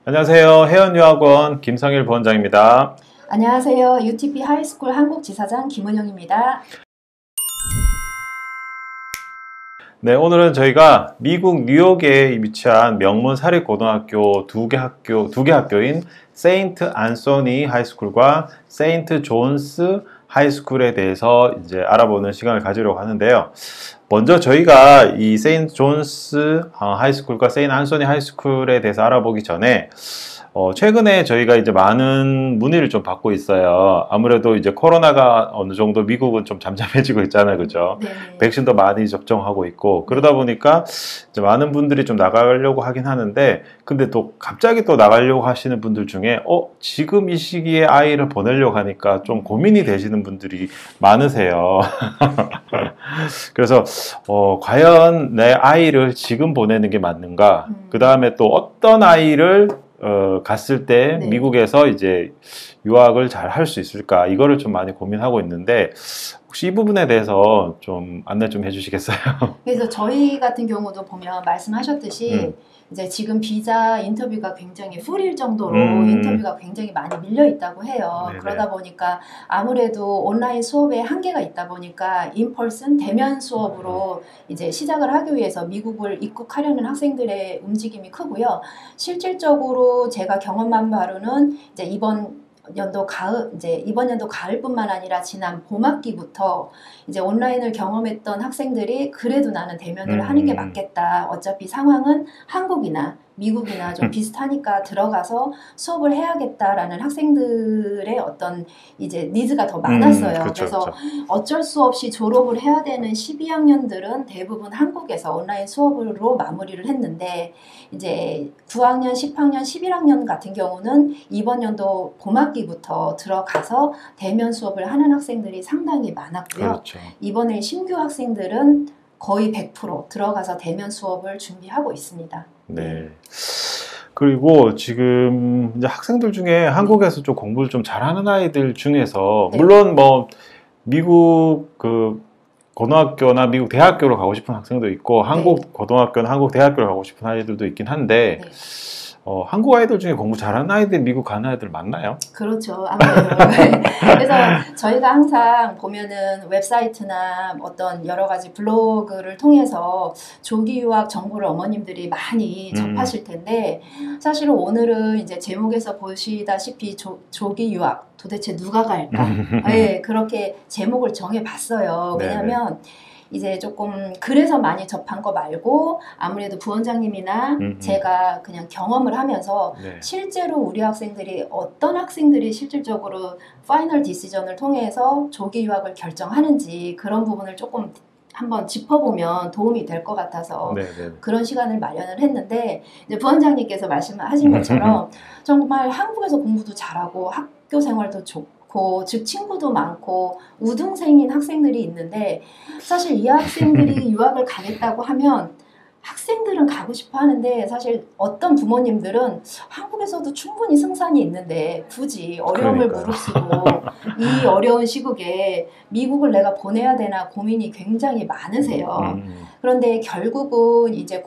안녕하세요. 해운유학원 김성일 부원장입니다. 안녕하세요. UTP 하이스쿨 한국지사장 김은영입니다. 네, 오늘은 저희가 미국 뉴욕에 위치한 명문 사립고등학교 두 개 학교인 세인트 안소니 하이스쿨과 세인트 존스 하이스쿨에 대해서 이제 알아보는 시간을 가지려고 하는데요. 먼저 저희가 이 세인트 존스 하이스쿨과 세인트 안소니 하이스쿨에 대해서 알아보기 전에 최근에 저희가 이제 많은 문의를 좀 받고 있어요. 아무래도 이제 코로나가 어느 정도 미국은 좀 잠잠해지고 있잖아요. 그죠? 네. 백신도 많이 접종하고 있고, 그러다 보니까 이제 많은 분들이 좀 나가려고 하긴 하는데, 근데 또 갑자기 또 나가려고 하시는 분들 중에, 지금 이 시기에 아이를 보내려고 하니까 좀 고민이 되시는 분들이 많으세요. 그래서, 과연 내 아이를 지금 보내는 게 맞는가? 그 다음에 또 어떤 아이를 갔을 때 네. 미국에서 이제 유학을 잘 할 수 있을까? 이거를 좀 많이 고민하고 있는데 혹시 이 부분에 대해서 좀 안내 좀 해주시겠어요? 그래서 저희 같은 경우도 보면 말씀하셨듯이 이제 지금 비자 인터뷰가 굉장히 풀일 정도로 인터뷰가 굉장히 많이 밀려 있다고 해요. 네네. 그러다 보니까 아무래도 온라인 수업에 한계가 있다 보니까 인펄슨 대면 수업으로 이제 시작을 하기 위해서 미국을 입국하려는 학생들의 움직임이 크고요. 실질적으로 제가 경험한 바로는 이제 이번 연도 가을뿐만 아니라 지난 봄학기부터 이제 온라인을 경험했던 학생들이 그래도 나는 대면을 하는 게 맞겠다. 어차피 상황은 한국이나 미국이나 좀 비슷하니까 들어가서 수업을 해야겠다라는 학생들의 어떤 이제 니즈가 더 많았어요. 그쵸, 그래서 그쵸. 어쩔 수 없이 졸업을 해야 되는 12학년들은 대부분 한국에서 온라인 수업으로 마무리를 했는데 이제 9학년, 10학년, 11학년 같은 경우는 이번 연도 봄학기부터 들어가서 대면 수업을 하는 학생들이 상당히 많았고요. 그렇죠. 이번에 신규 학생들은 거의 100% 들어가서 대면 수업을 준비하고 있습니다. 네. 그리고 지금 이제 학생들 중에 한국에서 좀 공부를 좀 잘하는 아이들 중에서 네. 물론 뭐 미국 그 고등학교나 미국 대학교로 가고 싶은 학생도 있고 한국 고등학교나 한국 대학교로 가고 싶은 아이들도 있긴 한데 네. 한국 아이들 중에 공부 잘하는 아이들 미국 가는 아이들 많나요? 그렇죠. 아무래도. 그래서 저희가 항상 보면은 웹사이트나 어떤 여러 가지 블로그를 통해서 조기 유학 정보를 어머님들이 많이 접하실 텐데 사실은 오늘은 이제 제목에서 보시다시피 조기 유학 도대체 누가 갈까? 네, 그렇게 제목을 정해봤어요. 왜냐하면 이제 조금 그래서 많이 접한 거 말고 아무래도 부원장님이나 제가 그냥 경험을 하면서 실제로 우리 학생들이 어떤 학생들이 실질적으로 파이널 디시전을 통해서 조기 유학을 결정하는지 그런 부분을 조금 한번 짚어보면 도움이 될 것 같아서 그런 시간을 마련을 했는데 이제 부원장님께서 말씀하신 것처럼 정말 한국에서 공부도 잘하고 학교 생활도 좋고 즉 친구도 많고 우등생인 학생들이 있는데 사실 이 학생들이 유학을 가겠다고 하면 학생들은 가고 싶어 하는데 사실 어떤 부모님들은 한국에서도 충분히 승산이 있는데 굳이 어려움을 무릅쓰고 이 어려운 시국에 미국을 내가 보내야 되나 고민이 굉장히 많으세요. 그런데 결국은 이제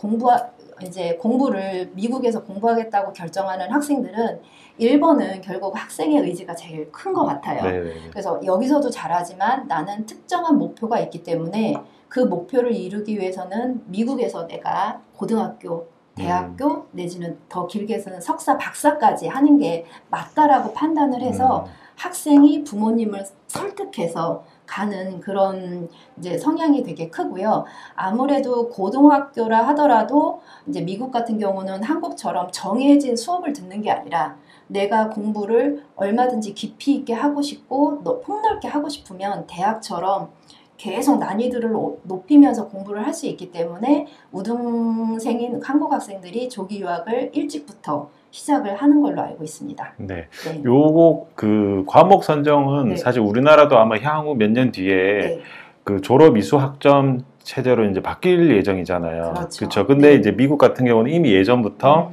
공부를 미국에서 공부하겠다고 결정하는 학생들은 1번은 결국 학생의 의지가 제일 큰 것 같아요. 그래서 여기서도 잘하지만 나는 특정한 목표가 있기 때문에 그 목표를 이루기 위해서는 미국에서 내가 고등학교, 대학교 내지는 더 길게서는 석사, 박사까지 하는 게 맞다라고 판단을 해서 학생이 부모님을 설득해서 가는 그런 이제 성향이 되게 크고요. 아무래도 고등학교라 하더라도 이제 미국 같은 경우는 한국처럼 정해진 수업을 듣는 게 아니라 내가 공부를 얼마든지 깊이 있게 하고 싶고 폭넓게 하고 싶으면 대학처럼 계속 난이도를 높이면서 공부를 할 수 있기 때문에 우등생인 한국 학생들이 조기 유학을 일찍부터 시작을 하는 걸로 알고 있습니다. 네. 요거 그 과목 선정은 사실 우리나라도 아마 향후 몇 년 뒤에 그 졸업 이수 학점 체제로 이제 바뀔 예정이잖아요. 그렇죠. 근데 이제 미국 같은 경우는 이미 예전부터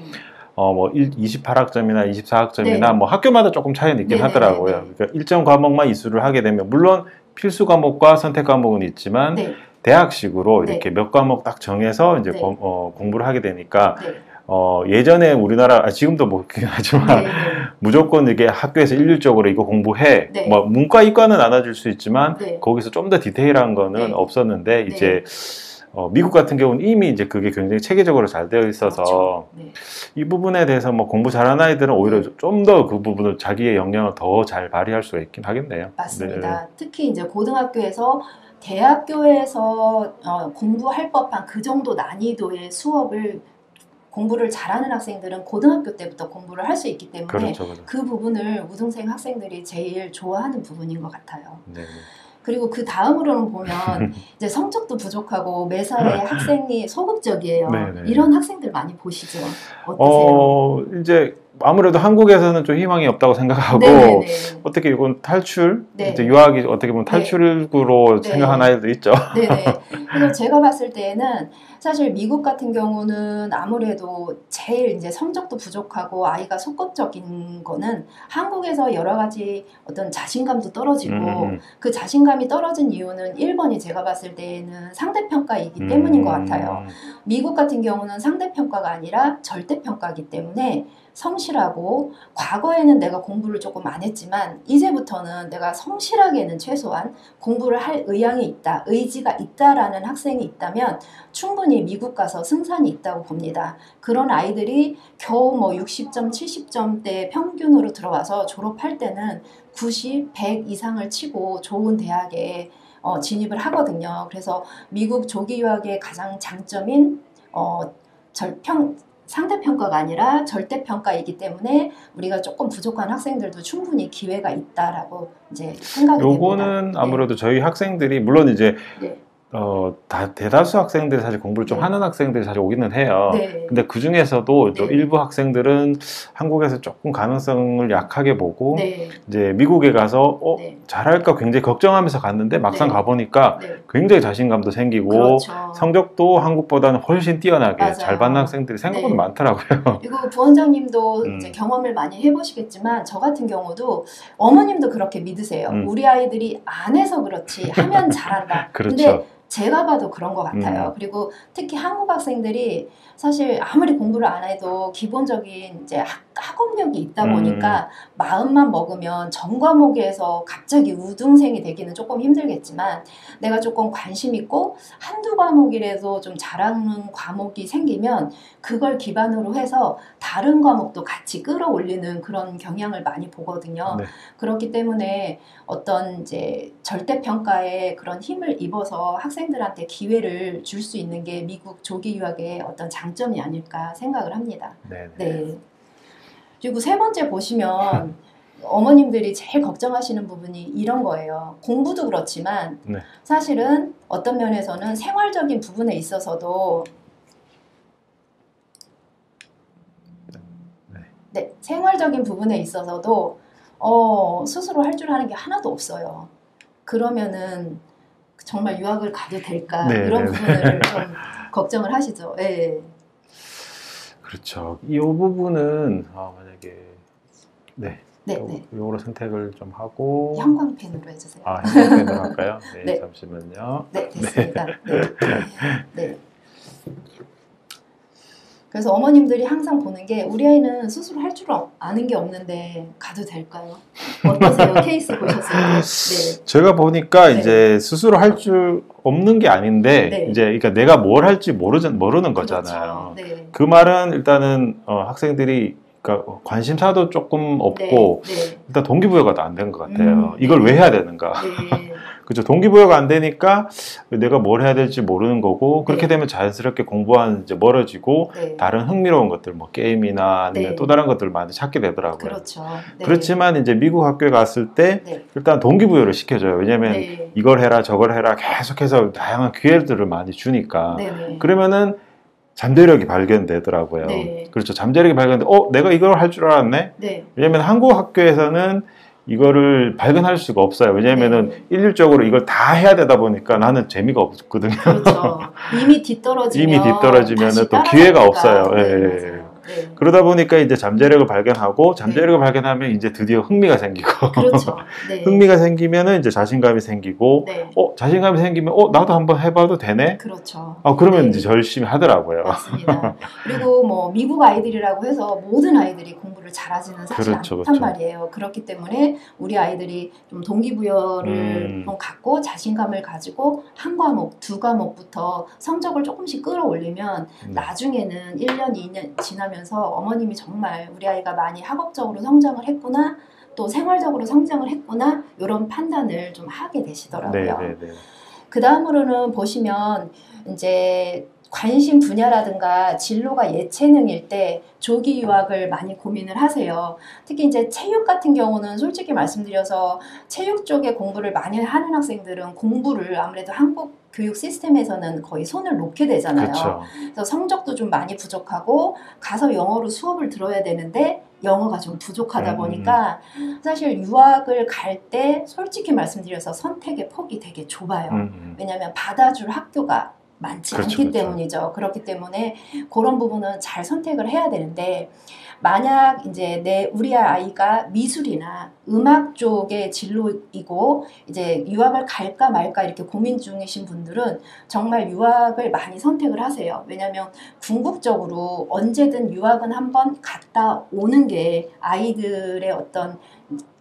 뭐 28학점이나 24학점이나 뭐 학교마다 조금 차이는 있긴 하더라고요. 그러니까 일정 과목만 이수를 하게 되면 물론 필수 과목과 선택 과목은 있지만 대학식으로 이렇게 몇 과목 딱 정해서 이제 공부를 하게 되니까 예전에 우리나라 지금도 뭐 그긴 하지만 네. 무조건 이게 학교에서 일률적으로 이거 공부해. 네. 뭐 문과 이과는 안 와줄 수 있지만 네. 거기서 좀 더 디테일한 거는 네. 없었는데 네. 이제 미국 같은 경우는 이미 이제 그게 굉장히 체계적으로 잘 되어 있어서 그렇죠. 네. 이 부분에 대해서 뭐 공부 잘하는 아이들은 오히려 좀 더 그 부분을 자기의 역량을 더 잘 발휘할 수가 있긴 하겠네요. 맞습니다. 네. 특히 이제 고등학교에서 대학교에서 공부할 법한 그 정도 난이도의 수업을 공부를 잘하는 학생들은 고등학교 때부터 공부를 할 수 있기 때문에 그렇죠, 그렇죠. 그 부분을 우등생 학생들이 제일 좋아하는 부분인 것 같아요. 네. 그리고 그 다음으로는 보면 이제 성적도 부족하고 매사에 학생이 소극적이에요. 네네. 이런 학생들 많이 보시죠? 어떠세요? 이제 아무래도 한국에서는 좀 희망이 없다고 생각하고 네네네. 어떻게 이건 탈출, 네. 이제 유학이 어떻게 보면 탈출구로 네. 생각하는 아이도 있죠. 네네. 그래서 제가 봤을 때에는 사실 미국 같은 경우는 아무래도 제일 이제 성적도 부족하고 아이가 소극적인 거는 한국에서 여러 가지 어떤 자신감도 떨어지고 그 자신감이 떨어진 이유는 1번이 제가 봤을 때에는 상대평가이기 때문인 것 같아요. 미국 같은 경우는 상대평가가 아니라 절대평가이기 때문에 성실하고 과거에는 내가 공부를 조금 안 했지만 이제부터는 내가 성실하게는 최소한 공부를 할 의향이 있다, 의지가 있다라는 학생이 있다면 충분히 미국 가서 승산이 있다고 봅니다. 그런 아이들이 겨우 뭐 60점, 70점대 평균으로 들어와서 졸업할 때는 90, 100 이상을 치고 좋은 대학에 진입을 하거든요. 그래서 미국 조기 유학의 가장 장점인 상대평가가 아니라 절대평가이기 때문에 우리가 조금 부족한 학생들도 충분히 기회가 있다라고 이제 생각이 됩니다. 요거는 아무래도 저희 학생들이 물론 이제 네. 대다수 학생들이 사실 공부를 좀 네. 하는 학생들이 사실 오기는 해요. 네. 근데 그 중에서도 네. 일부 학생들은 한국에서 조금 가능성을 약하게 보고 네. 이제 미국에 가서 네. 잘할까 굉장히 걱정하면서 갔는데 막상 네. 가보니까 네. 굉장히 자신감도 생기고 그렇죠. 성적도 한국보다는 훨씬 뛰어나게 맞아요. 잘 받는 학생들이 생각보다 네. 많더라고요. 그리고 부원장님도 이제 경험을 많이 해보시겠지만 저 같은 경우도 어머님도 그렇게 믿으세요. 우리 아이들이 안 해서 그렇지 하면 잘한다. 그렇죠. 근데 제가 봐도 그런 것 같아요. 그리고 특히 한국 학생들이 사실 아무리 공부를 안 해도 기본적인 이제 학업력이 있다 보니까 마음만 먹으면 전 과목에서 갑자기 우등생이 되기는 조금 힘들겠지만 내가 조금 관심 있고 한두 과목이라도 좀 잘하는 과목이 생기면 그걸 기반으로 해서 다른 과목도 같이 끌어올리는 그런 경향을 많이 보거든요. 네. 그렇기 때문에 어떤 이제 절대평가에 그런 힘을 입어서 학생들한테 기회를 줄 수 있는 게 미국 조기 유학의 어떤 장점이 아닐까 생각을 합니다. 네네. 네. 그리고 세 번째 보시면 어머님들이 제일 걱정하시는 부분이 이런 거예요. 공부도 그렇지만 네. 사실은 어떤 면에서는 생활적인 부분에 있어서도 네, 생활적인 부분에 있어서도 스스로 할 줄 아는 게 하나도 없어요. 그러면은 정말 유학을 가도 될까 네, 이런 네, 부분을 좀 걱정을 하시죠. 네. 그렇죠. 이 부분은 만약에 네. 네, 네. 요거로 선택을 좀 하고 형광펜으로 해주세요. 형광펜으로 할까요? 네, 네. 잠시만요. 네, 됐습니다. 네. 네. 그래서 어머님들이 항상 보는 게 우리 아이는 스스로 할 줄 아는 게 없는데 가도 될까요? 어떠세요? 케이스 보셨을 때? 네. 제가 보니까 네. 이제 스스로 할 줄 없는 게 아닌데 네. 이제 그러니까 내가 뭘 할지 모르는 거잖아요. 그렇죠. 네. 그 말은 일단은 학생들이 그러니까 관심사도 조금 없고 네. 일단 동기부여가 안 된 것 같아요. 이걸 왜 해야 되는가? 네. 그죠. 동기부여가 안 되니까 내가 뭘 해야 될지 모르는 거고 그렇게 네. 되면 자연스럽게 공부하는 이제 멀어지고 네. 다른 흥미로운 것들 뭐 게임이나 아니면 네. 또 다른 것들을 많이 찾게 되더라고요. 그렇죠. 네. 그렇지만 이제 미국 학교에 갔을 때 네. 일단 동기부여를 시켜줘요. 왜냐하면 네. 이걸 해라 저걸 해라 계속해서 다양한 기회들을 많이 주니까 네. 그러면은 잠재력이 발견되더라고요. 네. 그렇죠. 잠재력이 발견돼 내가 이걸 할 줄 알았네. 네. 왜냐하면 한국 학교에서는 이거를 발견할 수가 없어요. 왜냐하면은 일률적으로 이걸 다 해야 되다 보니까 나는 재미가 없거든요. 그렇죠. 이미 뒤떨어지면 또 기회가 없어요. 네, 예. 맞아요. 네. 그러다 보니까 이제 잠재력을 발견하고 잠재력을 발견하면 이제 드디어 흥미가 생기고 그렇죠. 네. 흥미가 생기면은 이제 자신감이 생기고 네. 자신감이 생기면 나도 한번 해봐도 되네. 그렇죠. 그러면 네. 이제 열심히 하더라고요. 맞습니다. 그리고 뭐 미국 아이들이라고 해서 모든 아이들이 공부를 잘하지는 사실 그렇죠, 않단 그렇죠. 말이에요. 그렇기 때문에 우리 아이들이 좀 동기부여를 좀 갖고 자신감을 가지고 한 과목, 두 과목부터 성적을 조금씩 끌어올리면 나중에는 1년, 2년 지나면서 어머님이 정말 우리 아이가 많이 학업적으로 성장을 했구나, 또 생활적으로 성장을 했구나, 이런 판단을 좀 하게 되시더라고요. 네. 그 다음으로는 보시면 이제 관심 분야라든가 진로가 예체능일 때 조기 유학을 많이 고민을 하세요. 특히 이제 체육 같은 경우는 솔직히 말씀드려서 체육 쪽에 공부를 많이 하는 학생들은 공부를 아무래도 한국 교육 시스템에서는 거의 손을 놓게 되잖아요. 그렇죠. 그래서 성적도 좀 많이 부족하고 가서 영어로 수업을 들어야 되는데 영어가 좀 부족하다 보니까 사실 유학을 갈 때 솔직히 말씀드려서 선택의 폭이 되게 좁아요. 왜냐하면 받아줄 학교가 많지 않기 때문이죠. 그렇기 때문에 그런 부분은 잘 선택을 해야 되는데 만약 이제 우리 아이가 미술이나 음악 쪽의 진로이고 이제 유학을 갈까 말까 이렇게 고민 중이신 분들은 정말 유학을 많이 선택을 하세요. 왜냐하면 궁극적으로 언제든 유학은 한번 갔다 오는 게 아이들의 어떤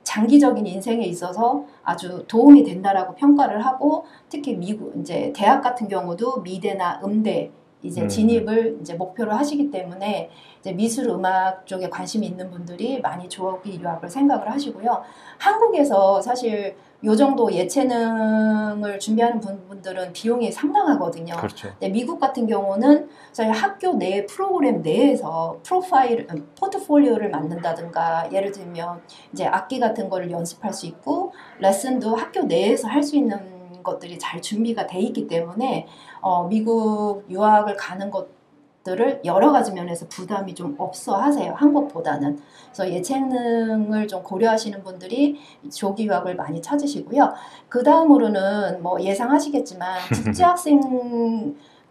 장기적인 인생에 있어서 아주 도움이 된다라고 평가를 하고 특히 미국 이제 대학 같은 경우도 미대나 음대 이제 진입을 이제 목표로 하시기 때문에 이제 미술 음악 쪽에 관심이 있는 분들이 많이 조기 유학을 생각을 하시고요. 한국에서 사실 요 정도 예체능을 준비하는 분들은 비용이 상당하거든요. 그렇죠. 근데 미국 같은 경우는 저희 학교 내 프로그램 내에서 포트폴리오를 만든다든가 예를 들면 이제 악기 같은 거를 연습할 수 있고 레슨도 학교 내에서 할 수 있는 것들이 잘 준비가 돼 있기 때문에 미국 유학을 가는 것들을 여러 가지 면에서 부담이 좀 없어 하세요. 한국보다는. 그래서 예체능을 좀 고려하시는 분들이 조기 유학을 많이 찾으시고요. 그 다음으로는 뭐 예상하시겠지만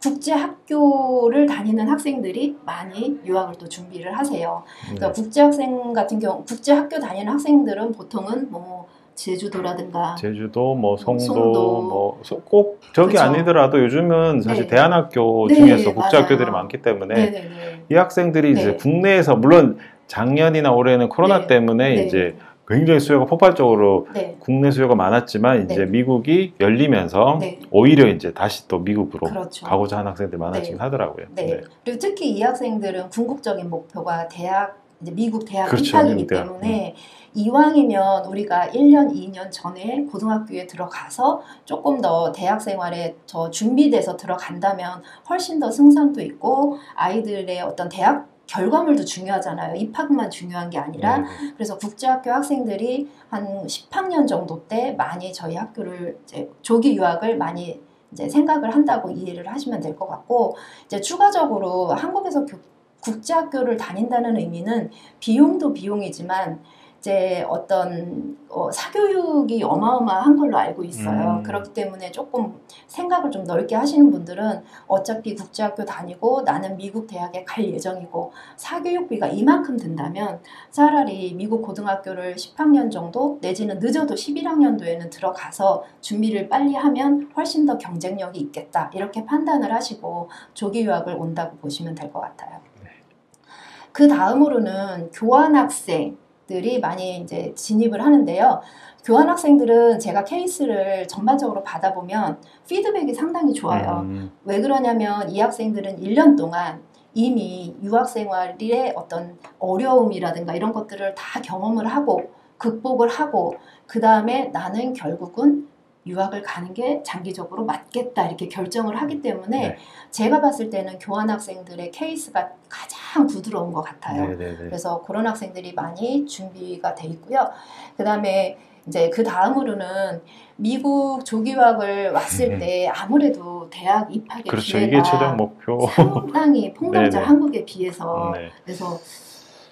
국제학교를 다니는 학생들이 많이 유학을 또 준비를 하세요. 그러니까 국제학생 같은 경우, 국제학교 다니는 학생들은 보통은 뭐 제주도라든가 제주도, 뭐 송도, 뭐 꼭 저기 그렇죠. 아니더라도 요즘은 사실 네. 대안학교 네, 중에서 국제학교들이 맞아요. 많기 때문에 네네네. 이 학생들이 네. 이제 국내에서 물론 작년이나 올해는 코로나 네. 때문에 네. 이제 굉장히 수요가 폭발적으로 네. 국내 수요가 많았지만 이제 네. 미국이 열리면서 네. 오히려 이제 다시 또 미국으로 그렇죠. 가고자 하는 학생들이 많아지긴 네. 하더라고요. 네. 그리고 특히 이 학생들은 궁극적인 목표가 이제 미국 대학 그렇죠. 입학이기 미국 대학. 때문에 이왕이면 우리가 1년, 2년 전에 고등학교에 들어가서 조금 더 대학 생활에 더 준비돼서 들어간다면 훨씬 더 승산도 있고 아이들의 어떤 대학 결과물도 중요하잖아요. 입학만 중요한 게 아니라. 그래서 국제학교 학생들이 한 10학년 정도 때 많이 저희 학교를 이제 조기 유학을 많이 이제 생각을 한다고 이해를 하시면 될 것 같고 이제 추가적으로 한국에서 국제학교를 다닌다는 의미는 비용도 비용이지만 이제 어떤 사교육이 어마어마한 걸로 알고 있어요. 그렇기 때문에 조금 생각을 좀 넓게 하시는 분들은 어차피 국제학교 다니고 나는 미국 대학에 갈 예정이고 사교육비가 이만큼 든다면 차라리 미국 고등학교를 10학년 정도 내지는 늦어도 11학년도에는 들어가서 준비를 빨리 하면 훨씬 더 경쟁력이 있겠다. 이렇게 판단을 하시고 조기 유학을 온다고 보시면 될 것 같아요. 그 다음으로는 교환학생들이 많이 이제 진입을 하는데요. 교환학생들은 제가 케이스를 전반적으로 받아보면 피드백이 상당히 좋아요. 왜 그러냐면 이 학생들은 1년 동안 이미 유학생활의 어떤 어려움이라든가 이런 것들을 다 경험을 하고 극복을 하고 그 다음에 나는 결국은 유학을 가는 게 장기적으로 맞겠다 이렇게 결정을 하기 때문에 제가 봤을 때는 교환학생들의 케이스가 가장 부드러운 것 같아요. 그래서 그런 학생들이 많이 준비가 돼 있고요. 그 다음에 이제 그 다음으로는 미국 조기 유학을 왔을 때 아무래도 대학 입학의 그렇죠. 기회가 이게 최종 목표. 상당히 폭넓죠. 한국에 비해서. 그래서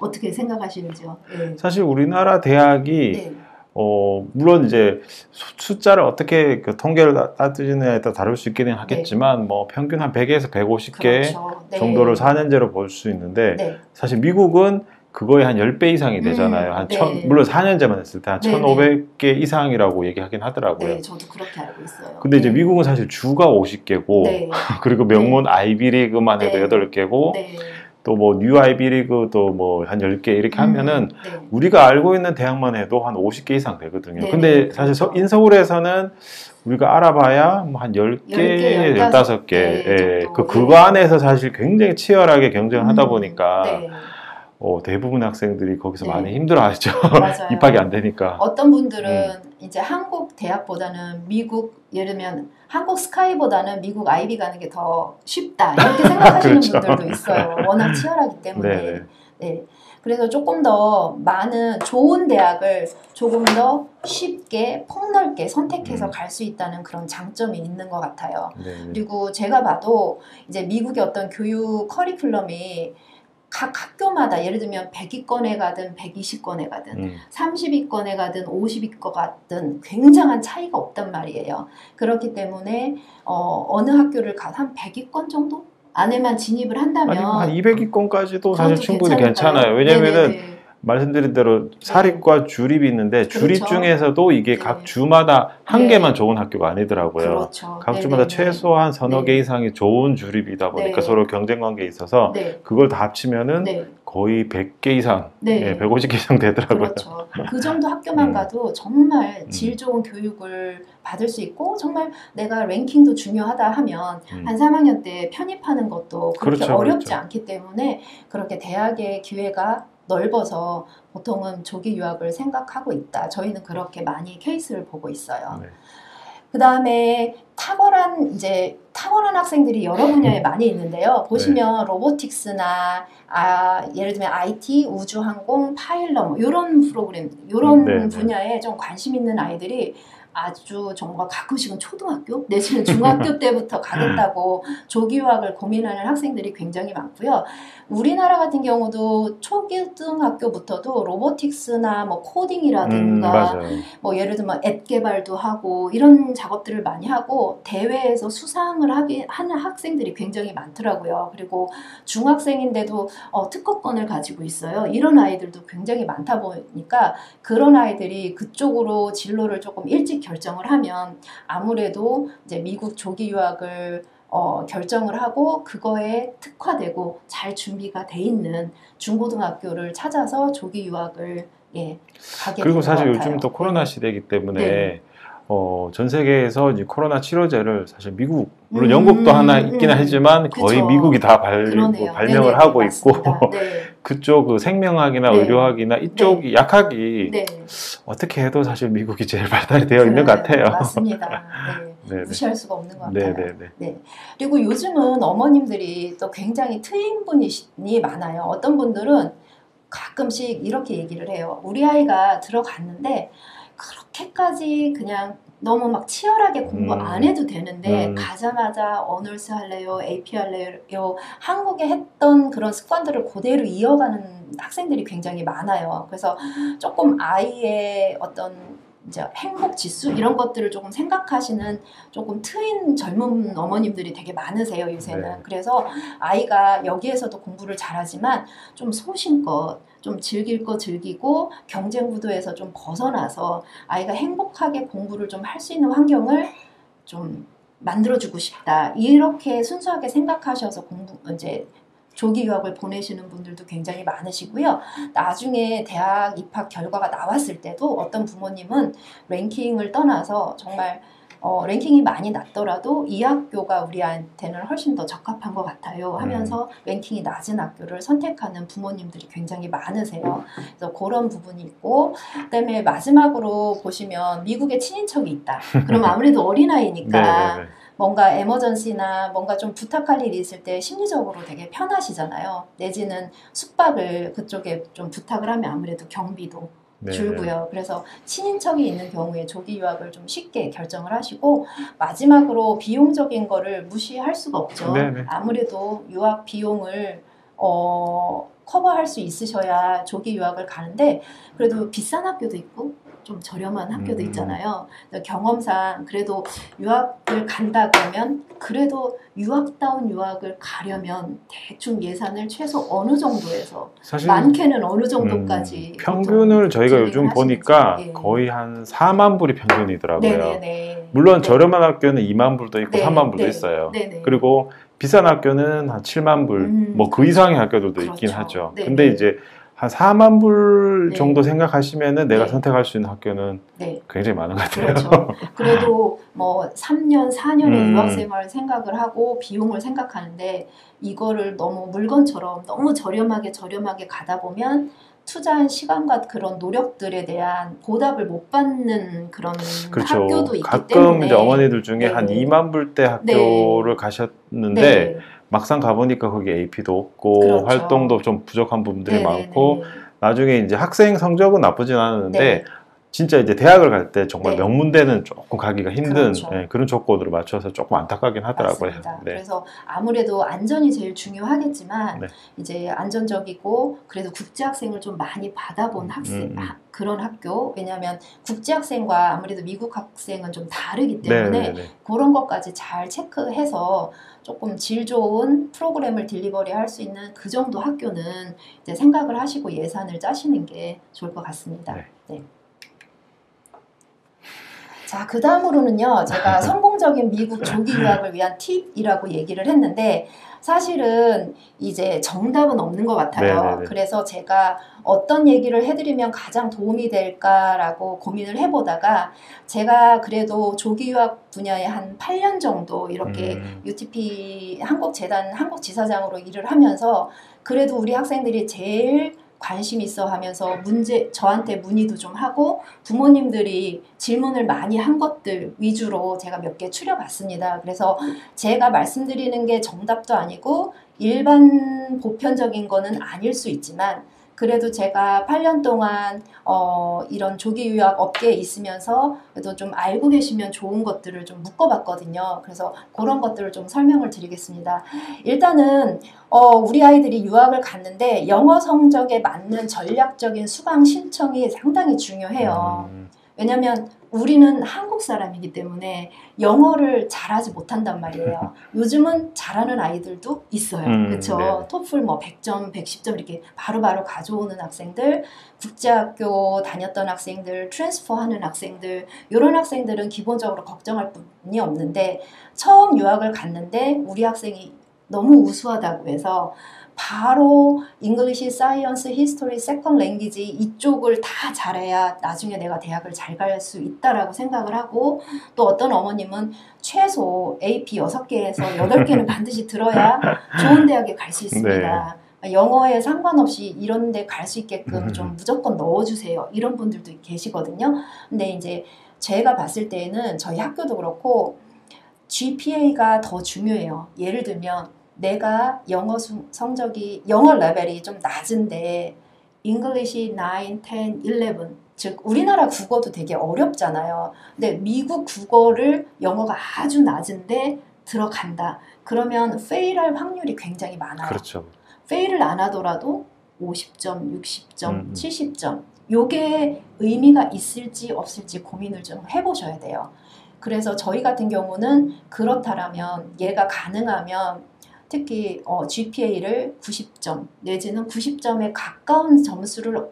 어떻게 생각하시는지요? 사실 우리나라 대학이 물론 이제 숫자를 어떻게 그 통계를 따지느냐에 따라 다를 수 있기는 하겠지만 뭐 평균 한 100에서 150개 그렇죠. 네. 정도를 4년제로 볼 수 있는데 네. 사실 미국은 그거의 한 10배 이상이 되잖아요. 한 네. 물론 4년제만 했을 때 한 네, 1,500개 이상이라고 얘기하긴 하더라고요. 네, 저도 그렇게 알고 있어요. 근데 이제 네. 미국은 사실 주가 50개고 네. 그리고 명문 아이비리그만 해도 네. 8개고 네. 또 뭐 뉴 아이비리그도 뭐 한 10개 이렇게 하면은 네. 우리가 알고 있는 대학만 해도 한 50개 이상 되거든요. 네, 근데 네, 사실 그렇죠. 인서울에서는 우리가 알아봐야 뭐 한 10개, 15개. 예, 그거 안에서 사실 굉장히 치열하게 경쟁을 하다 보니까 네. 대부분 학생들이 거기서 네. 많이 힘들어하죠. 맞아요. 입학이 안 되니까. 어떤 분들은 이제 한국 대학보다는 미국, 예를 들면 한국 스카이보다는 미국 아이비 가는 게 더 쉽다 이렇게 생각하시는 그렇죠. 분들도 있어요. 워낙 치열하기 때문에. 네네. 네. 그래서 조금 더 많은 좋은 대학을 조금 더 쉽게 폭넓게 선택해서 갈 수 있다는 그런 장점이 있는 것 같아요. 네네. 그리고 제가 봐도 이제 미국의 어떤 교육 커리큘럼이 각 학교마다 예를 들면 100위권에 가든 120권에 가든 30위권에 가든 50위권 가든 굉장한 차이가 없단 말이에요. 그렇기 때문에 어느 학교를 한 100위권 정도 안에만 진입을 한다면 아니 한 200위권까지도 사실 충분히 괜찮을까요? 괜찮아요. 왜냐면은 네네네. 말씀드린 대로 사립과 주립이 있는데 주립 그렇죠. 중에서도 이게 네. 각 주마다 한 네. 개만 좋은 학교가 아니더라고요. 그렇죠. 각 주마다 네네네. 최소한 서너 네. 개 이상이 좋은 주립이다 보니까 네. 서로 경쟁 관계에 있어서 네. 그걸 다 합치면은 네. 거의 100개 이상, 네. 150개 이상 되더라고요. 그렇죠. 그 정도 학교만 가도 정말 질 좋은 교육을 받을 수 있고 정말 내가 랭킹도 중요하다 하면 한 3학년 때 편입하는 것도 그렇게 그렇죠, 어렵지 그렇죠. 않기 때문에 그렇게 대학의 기회가 넓어서 보통은 조기 유학을 생각하고 있다. 저희는 그렇게 많이 케이스를 보고 있어요. 네. 그 다음에 탁월한 학생들이 여러 분야에 많이 있는데요. 보시면 로보틱스나 예를 들면 IT, 우주항공, 파일럿 뭐 이런 프로그램, 이런 분야에 좀 관심 있는 아이들이 아주 정말 가끔씩은 초등학교 내지는 중학교 때부터 가겠다고 조기 유학을 고민하는 학생들이 굉장히 많고요. 우리나라 같은 경우도 초등학교부터도 로보틱스나 뭐 코딩이라든가 뭐 예를 들면 앱 개발도 하고 이런 작업들을 많이 하고 대회에서 수상을 하는 학생들이 굉장히 많더라고요. 그리고 중학생인데도 특허권을 가지고 있어요. 이런 아이들도 굉장히 많다 보니까 그런 아이들이 그쪽으로 진로를 조금 일찍 결정을 하면 아무래도 이제 미국 조기 유학을 결정을 하고 그거에 특화되고 잘 준비가 돼 있는 중고등학교를 찾아서 조기 유학을 가게 그리고 되는 사실 것 같아요. 요즘 또 코로나 시대이기 때문에 네. 전 세계에서 이제 코로나 치료제를 사실 미국 물론 영국도 하나 있기는 하지만 거의 그쵸. 미국이 다 발명을 하고 있고 그쪽 그 생명학이나 의료학이나 이쪽 약학이 어떻게 해도 사실 미국이 제일 발달이 되어 있는 것 같아요. 맞습니다. 무시할 수가 없는 것 같아요. 네. 그리고 요즘은 어머님들이 또 굉장히 트윈분이 많아요. 어떤 분들은 가끔씩 이렇게 얘기를 해요. 우리 아이가 들어갔는데 그렇게까지 그냥 너무 막 치열하게 공부 안 해도 되는데 가자마자 어널스 할래요, AP 할래요, 한국에 했던 그런 습관들을 그대로 이어가는 학생들이 굉장히 많아요. 그래서 조금 아이의 어떤 이제 행복 지수 이런 것들을 조금 생각하시는 조금 트인 젊은 어머님들이 되게 많으세요 요새는. 그래서 아이가 여기에서도 공부를 잘하지만 좀 소신껏 좀 즐길 거 즐기고 경쟁 구도에서 좀 벗어나서 아이가 행복하게 공부를 좀 할 수 있는 환경을 좀 만들어주고 싶다. 이렇게 순수하게 생각하셔서 이제 조기 유학을 보내시는 분들도 굉장히 많으시고요. 나중에 대학 입학 결과가 나왔을 때도 어떤 부모님은 랭킹을 떠나서 정말 랭킹이 많이 낮더라도 이 학교가 우리한테는 훨씬 더 적합한 것 같아요 하면서 랭킹이 낮은 학교를 선택하는 부모님들이 굉장히 많으세요. 그래서 그런 부분이 있고 그다음에 마지막으로 보시면 미국에 친인척이 있다. 그럼 아무래도 어린아이니까 뭔가 에머전시나 뭔가 좀 부탁할 일이 있을 때 심리적으로 되게 편하시잖아요. 내지는 숙박을 그쪽에 좀 부탁을 하면 아무래도 경비도 줄고요. 그래서 친인척이 있는 경우에 조기 유학을 좀 쉽게 결정을 하시고 마지막으로 비용적인 거를 무시할 수가 없죠. 아무래도 유학 비용을 커버할 수 있으셔야 조기 유학을 가는데 그래도 비싼 학교도 있고 좀 저렴한 학교도 있잖아요. 경험상 그래도 유학을 간다 그러면 그래도 유학다운 유학을 가려면 대충 예산을 최소 어느 정도에서 사실 많게는 어느 정도까지 평균을 저희가 요즘 보니까 예. 거의 한 4만 불이 평균이더라고요. 네네네. 물론 네. 저렴한 학교는 2만 불도 있고 네, 3만 불도 네, 있어요. 네네. 그리고 비싼 학교는 한 7만 불, 뭐 그 이상의 학교들도 있긴 그렇죠. 하죠. 네네. 근데 이제 한 4만 불 네. 정도 생각하시면은 내가 네. 선택할 수 있는 학교는 네. 굉장히 많은 것 같아요. 그렇죠. 그래도 뭐 3년, 4년의 음. 유학생활을 생각을 하고 비용을 생각하는데 이거를 너무 물건처럼 너무 저렴하게 가다 보면 투자한 시간과 그런 노력들에 대한 보답을 못 받는 그런 그렇죠. 학교도 있기 가끔 때문에 이제 어머니들 중에 네. 한 2만 불대 학교를 가셨는데 네. 막상 가보니까 거기 AP도 없고 그렇죠. 활동도 좀 부족한 부분들이 네네네. 많고 나중에 이제 학생 성적은 나쁘진 않았는데 네. 진짜 이제 대학을 갈 때 정말 네. 명문대는 조금 가기가 힘든 그렇죠. 예, 그런 조건으로 맞춰서 조금 안타깝긴 하더라고요. 맞습니다. 네. 그래서 아무래도 안전이 제일 중요하겠지만 네. 이제 안전적이고 그래도 국제학생을 좀 많이 받아본 그런 학교 왜냐하면 국제학생과 아무래도 미국 학생은 좀 다르기 때문에 네네네. 그런 것까지 잘 체크해서 조금 질 좋은 프로그램을 딜리버리 할 수 있는 그 정도 학교는 이제 생각을 하시고 예산을 짜시는 게 좋을 것 같습니다. 네. 네. 자, 그 다음으로는요, 제가 성공적인 미국 조기 유학을 위한 팁이라고 얘기를 했는데, 사실은 이제 정답은 없는 것 같아요. 네네네. 그래서 제가 어떤 얘기를 해드리면 가장 도움이 될까라고 고민을 해보다가, 제가 그래도 조기 유학 분야에 한 8년 정도 이렇게 UTP 한국재단 한국지사장으로 일을 하면서, 그래도 우리 학생들이 제일 관심 있어 하면서 저한테 문의도 좀 하고 부모님들이 질문을 많이 한 것들 위주로 제가 몇 개 추려봤습니다. 그래서 제가 말씀드리는 게 정답도 아니고 일반 보편적인 거는 아닐 수 있지만 그래도 제가 8년 동안 이런 조기 유학 업계에 있으면서 그래도 좀 알고 계시면 좋은 것들을 좀 묶어봤거든요. 그래서 그런 것들을 좀 설명을 드리겠습니다. 일단은 우리 아이들이 유학을 갔는데 영어 성적에 맞는 전략적인 수강 신청이 상당히 중요해요. 왜냐하면 우리는 한국 사람이기 때문에 영어를 잘하지 못한단 말이에요. 요즘은 잘하는 아이들도 있어요. 그렇죠? 네. 토플 뭐 100점, 110점 이렇게 바로바로 가져오는 학생들, 국제학교 다녔던 학생들, 트랜스퍼하는 학생들 이런 학생들은 기본적으로 걱정할 분이 없는데 처음 유학을 갔는데 우리 학생이 너무 우수하다고 해서 바로 잉글리시, 사이언스, 히스토리, 세컨 랭귀지 이쪽을 다 잘해야 나중에 내가 대학을 잘 갈 수 있다라고 생각을 하고 또 어떤 어머님은 최소 AP 6개에서 8개는 반드시 들어야 좋은 대학에 갈 수 있습니다. 네. 영어에 상관없이 이런 데 갈 수 있게끔 좀 무조건 넣어주세요. 이런 분들도 계시거든요. 근데 이제 제가 봤을 때에는 저희 학교도 그렇고 GPA가 더 중요해요. 예를 들면 내가 영어 성적이 영어 레벨이 좀 낮은데 English 9, 10, 11 즉 우리나라 국어도 되게 어렵잖아요. 근데 미국 국어를 영어가 아주 낮은데 들어간다. 그러면 페일할 확률이 굉장히 많아요. 그렇죠. 페일을 안 하더라도 50점, 60점, 70점 요게 의미가 있을지 없을지 고민을 좀 해보셔야 돼요. 그래서 저희 같은 경우는 그렇다라면 얘가 가능하면 특히 GPA를 90점 내지는 90점에 가까운 점수를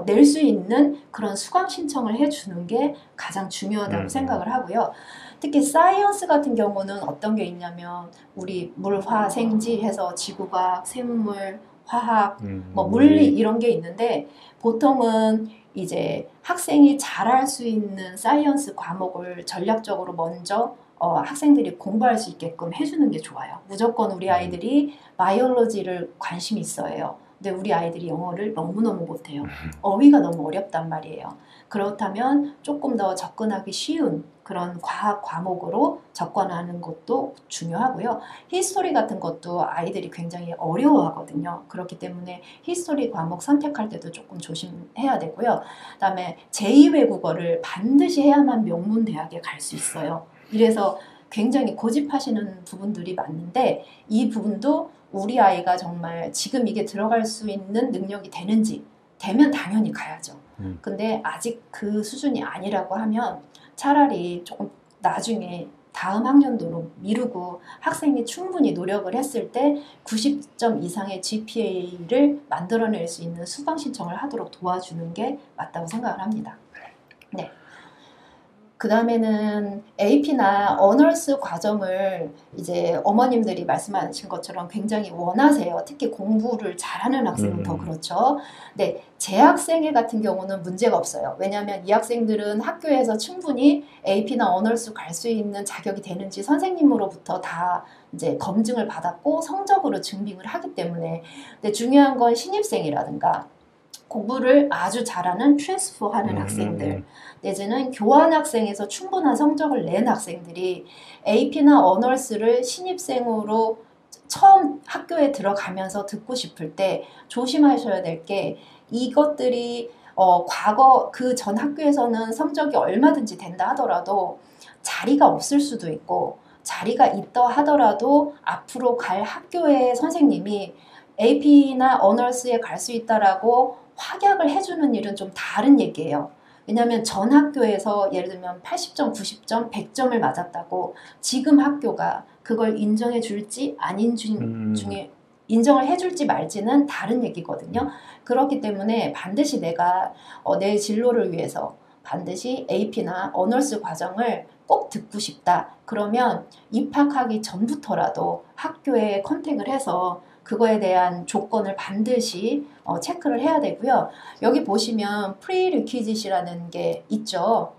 낼 수 있는 그런 수강 신청을 해주는 게 가장 중요하다고 생각을 하고요. 특히 사이언스 같은 경우는 어떤 게 있냐면 우리 물화생지 해서 지구과학, 생물, 화학, 뭐 물리 이런 게 있는데 보통은 이제 학생이 잘할 수 있는 사이언스 과목을 전략적으로 먼저 학생들이 공부할 수 있게끔 해주는 게 좋아요. 무조건 우리 아이들이 바이올로지를 관심이 있어요. 근데 우리 아이들이 영어를 너무너무 못해요. 어휘가 너무 어렵단 말이에요. 그렇다면 조금 더 접근하기 쉬운 그런 과학 과목으로 접근하는 것도 중요하고요. 히스토리 같은 것도 아이들이 굉장히 어려워하거든요. 그렇기 때문에 히스토리 과목 선택할 때도 조금 조심해야 되고요. 그다음에 제2외국어를 반드시 해야만 명문대학에 갈 수 있어요. 이래서 굉장히 고집하시는 부분들이 많은데 이 부분도 우리 아이가 정말 지금 이게 들어갈 수 있는 능력이 되는지 되면 당연히 가야죠. 근데 아직 그 수준이 아니라고 하면 차라리 조금 나중에 다음 학년도로 미루고 학생이 충분히 노력을 했을 때 90점 이상의 GPA를 만들어낼 수 있는 수강 신청을 하도록 도와주는 게 맞다고 생각을 합니다. 네. 그 다음에는 AP나 어널스 과정을 이제 어머님들이 말씀하신 것처럼 굉장히 원하세요. 특히 공부를 잘하는 학생은 더 그렇죠. 네, 제 학생 같은 경우는 문제가 없어요. 왜냐하면 이 학생들은 학교에서 충분히 AP나 어널스 갈 수 있는 자격이 되는지 선생님으로부터 다 이제 검증을 받았고 성적으로 증빙을 하기 때문에. 근데 중요한 건 신입생이라든가 공부를 아주 잘하는 트랜스퍼하는 학생들 내지는 교환학생에서 충분한 성적을 낸 학생들이 AP나 어널스를 신입생으로 처음 학교에 들어가면서 듣고 싶을 때 조심하셔야 될 게 이것들이 과거 그 전 학교에서는 성적이 얼마든지 된다 하더라도 자리가 없을 수도 있고 자리가 있다 하더라도 앞으로 갈 학교의 선생님이 AP나 어널스에 갈 수 있다라고 확약을 해주는 일은 좀 다른 얘기예요. 왜냐하면 전 학교에서 예를 들면 80점, 90점, 100점을 맞았다고 지금 학교가 그걸 인정해 줄지 아닌 중에 인정을 해줄지 말지는 다른 얘기거든요. 그렇기 때문에 반드시 내가 내 진로를 위해서 반드시 AP나 어널스 과정을 꼭 듣고 싶다. 그러면 입학하기 전부터라도 학교에 컨택을 해서 그거에 대한 조건을 반드시 체크를 해야 되고요. 여기 보시면 프리리퀴짓이라는 게 있죠.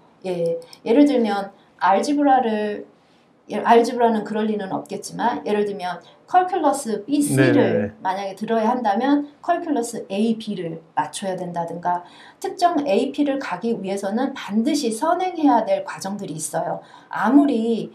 예를 들면 알지브라는 그럴 리는 없겠지만 예를 들면 컬큘러스 B, C를 만약에 들어야 한다면 컬큘러스 A, B를 맞춰야 된다든가 특정 AP를 가기 위해서는 반드시 선행해야 될 과정들이 있어요. 아무리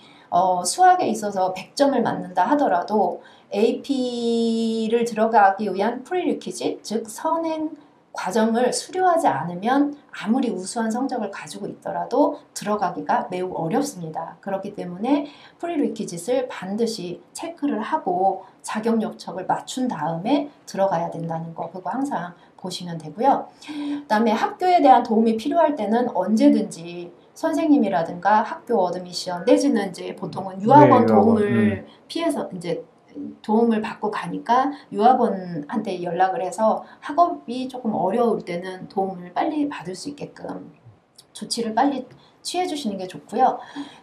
수학에 있어서 100점을 맞는다 하더라도 AP를 들어가기 위한 프리리퀴짓, 즉 선행 과정을 수료하지 않으면 아무리 우수한 성적을 가지고 있더라도 들어가기가 매우 어렵습니다. 그렇기 때문에 프리리퀴짓을 반드시 체크를 하고 자격요청을 맞춘 다음에 들어가야 된다는 거 그거 항상 보시면 되고요. 그 다음에 학교에 대한 도움이 필요할 때는 언제든지 선생님이라든가 학교 어드미션 내지는 이제 보통은 유학원 도움을 피해서 이제 도움을 받고 가니까 유학원한테 연락을 해서 학업이 조금 어려울 때는 도움을 빨리 받을 수 있게끔 조치를 빨리 취해 주시는 게 좋고요.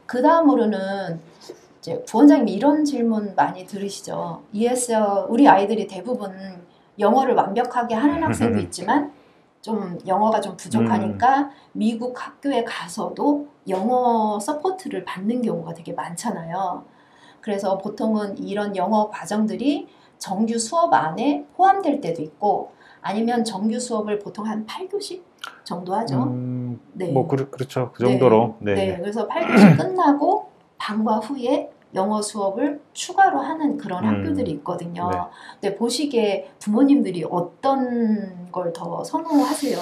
그 다음으로는 이제 부원장님이 이런 질문 많이 들으시죠. ESL 우리 아이들이 대부분 영어를 완벽하게 하는 학생도 있지만 좀 영어가 좀 부족하니까 미국 학교에 가서도 영어 서포트를 받는 경우가 되게 많잖아요. 그래서 보통은 이런 영어 과정들이 정규 수업 안에 포함될 때도 있고 아니면 정규 수업을 보통 한 8교시 정도 하죠. 네. 뭐 그렇죠. 그 정도로. 네. 그래서 8교시 끝나고 방과 후에 영어 수업을 추가로 하는 그런 학교들이 있거든요. 근데 보시기에 부모님들이 어떤 걸 더 선호하세요?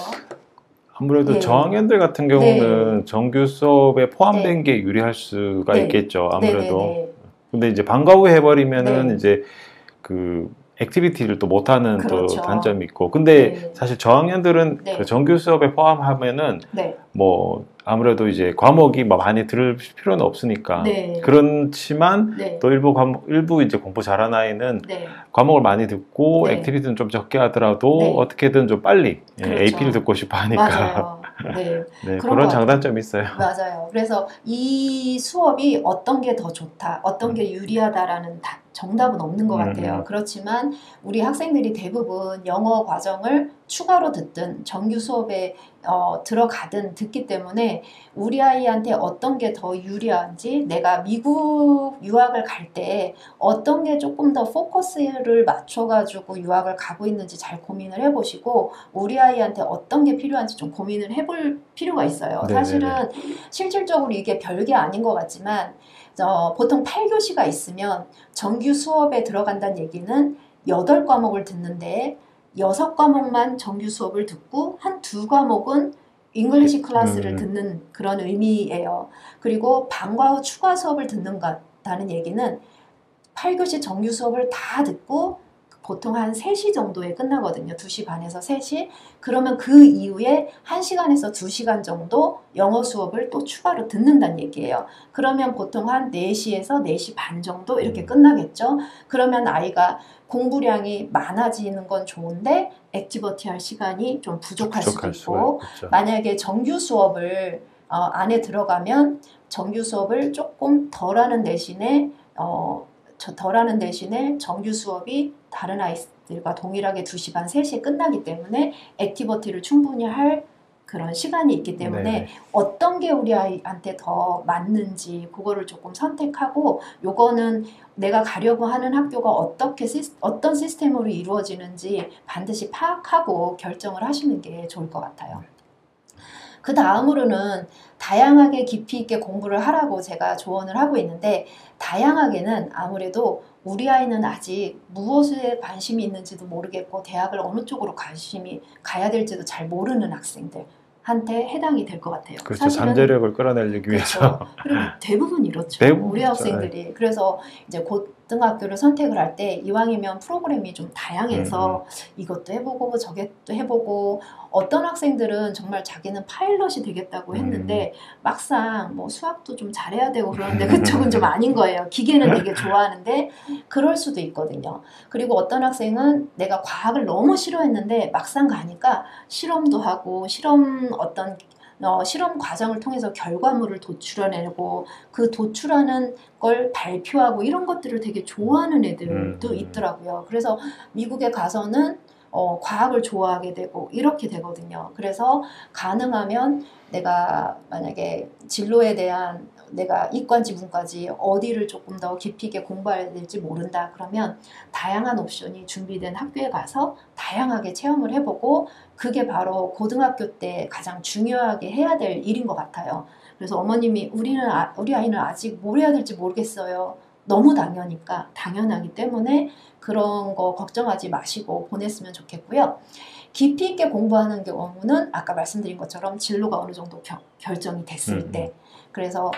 아무래도 저학년들 같은 경우는 정규 수업에 포함된 게 유리할 수가 있겠죠. 아무래도. 근데 이제 방과 후에 해버리면은 이제 그 액티비티를 또 못하는 또 단점이 있고. 근데 사실 저학년들은 그 정규 수업에 포함하면은 뭐 아무래도 이제 과목이 뭐 많이 들을 필요는 없으니까. 그렇지만 또 일부 이제 공부 잘하는 아이는 과목을 많이 듣고 액티비티는 좀 적게 하더라도 어떻게든 좀 빨리 AP를 듣고 싶어 하니까. 맞아요. 그런 장단점이 있어요. 맞아요. 그래서 이 수업이 어떤 게 더 좋다, 어떤 게 유리하다라는 정답은 없는 것 같아요. 그렇지만 우리 학생들이 대부분 영어 과정을 추가로 듣든 정규 수업에 들어가든 듣기 때문에 우리 아이한테 어떤 게 더 유리한지 내가 미국 유학을 갈 때 어떤 게 조금 더 포커스를 맞춰가지고 유학을 가고 있는지 잘 고민을 해보시고 우리 아이한테 어떤 게 필요한지 좀 고민을 해볼 필요가 있어요. 사실은 실질적으로 이게 별게 아닌 것 같지만 보통 8교시가 있으면 정규 수업에 들어간다는 얘기는 8과목을 듣는데 6과목만 정규 수업을 듣고 한 2과목은 잉글리시 클래스를 듣는 그런 의미예요. 그리고 방과 후 추가 수업을 듣는다는 얘기는 8교시 정규 수업을 다 듣고 보통 한 3시 정도에 끝나거든요. 2시 반에서 3시. 그러면 그 이후에 1시간에서 2시간 정도 영어 수업을 또 추가로 듣는다는 얘기예요. 그러면 보통 한 4시에서 4시 반 정도 이렇게 끝나겠죠. 그러면 아이가 공부량이 많아지는 건 좋은데 액티비티 할 시간이 좀 부족할 수도 있고, 만약에 정규 수업을 안에 들어가면 정규 수업을 조금 덜하는 대신에 정규 수업이 다른 아이들과 동일하게 2시 반, 3시에 끝나기 때문에 액티비티를 충분히 할 그런 시간이 있기 때문에 네. 어떤 게 우리 아이한테 더 맞는지 그거를 조금 선택하고, 요거는 내가 가려고 하는 학교가 어떤 시스템으로 이루어지는지 반드시 파악하고 결정을 하시는 게 좋을 것 같아요. 그 다음으로는 다양하게 깊이 있게 공부를 하라고 제가 조언을 하고 있는데, 다양하게는 아무래도 우리 아이는 아직 무엇에 관심이 있는지도 모르겠고 대학을 어느 쪽으로 관심이 가야 될지도 잘 모르는 학생들 한테 해당이 될 것 같아요. 그렇죠. 잠재력을 끌어내기 위해서. 그렇죠. 그리고 대부분 이렇죠. 우리 학생들이. 그래서 이제 고등학교를 선택을 할 때 이왕이면 프로그램이 좀 다양해서 이것도 해보고 저것도 해보고, 어떤 학생들은 정말 자기는 파일럿이 되겠다고 했는데 막상 뭐 수학도 좀 잘해야 되고 그러는데 그쪽은 좀 아닌 거예요. 기계는 되게 좋아하는데 그럴 수도 있거든요. 그리고 어떤 학생은 내가 과학을 너무 싫어했는데 막상 가니까 실험도 하고 실험 과정을 통해서 결과물을 도출해내고 그 도출하는 걸 발표하고 이런 것들을 되게 좋아하는 애들도 있더라고요. 그래서 미국에 가서는 과학을 좋아하게 되고 이렇게 되거든요. 그래서 가능하면 내가 만약에 진로에 대한 내가 이과인지 문과인지 어디를 조금 더 깊이 있게 공부해야 될지 모른다 그러면 다양한 옵션이 준비된 학교에 가서 다양하게 체험을 해보고, 그게 바로 고등학교 때 가장 중요하게 해야 될 일인 것 같아요. 그래서 어머님이 우리 아이는 아직 뭘 해야 될지 모르겠어요. 너무 당연하기 때문에 그런 거 걱정하지 마시고 보냈으면 좋겠고요. 깊이 있게 공부하는 경우는 아까 말씀드린 것처럼 진로가 어느 정도 결정이 됐을 때, 그래서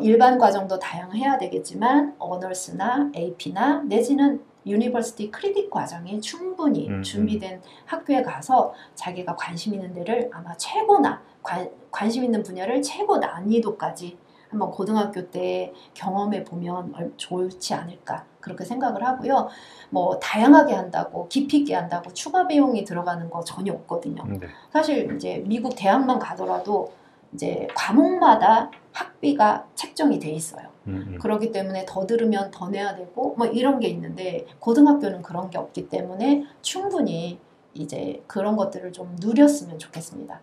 일반 과정도 다양해야 되겠지만 어너스나 AP나 내지는 유니버시티 크레딧 과정이 충분히 준비된 학교에 가서 자기가 관심 있는 데를 아마 최고나 관심 있는 분야를 최고 난이도까지 한번 고등학교 때 경험해 보면 좋지 않을까 그렇게 생각을 하고요. 뭐 다양하게 한다고 깊이 있게 한다고 추가 비용이 들어가는 거 전혀 없거든요. 사실 이제 미국 대학만 가더라도 이제 과목마다 학비가 책정이 돼 있어요. 그렇기 때문에 더 들으면 더 내야 되고 뭐 이런 게 있는데 고등학교는 그런 게 없기 때문에 충분히 이제 그런 것들을 좀 누렸으면 좋겠습니다.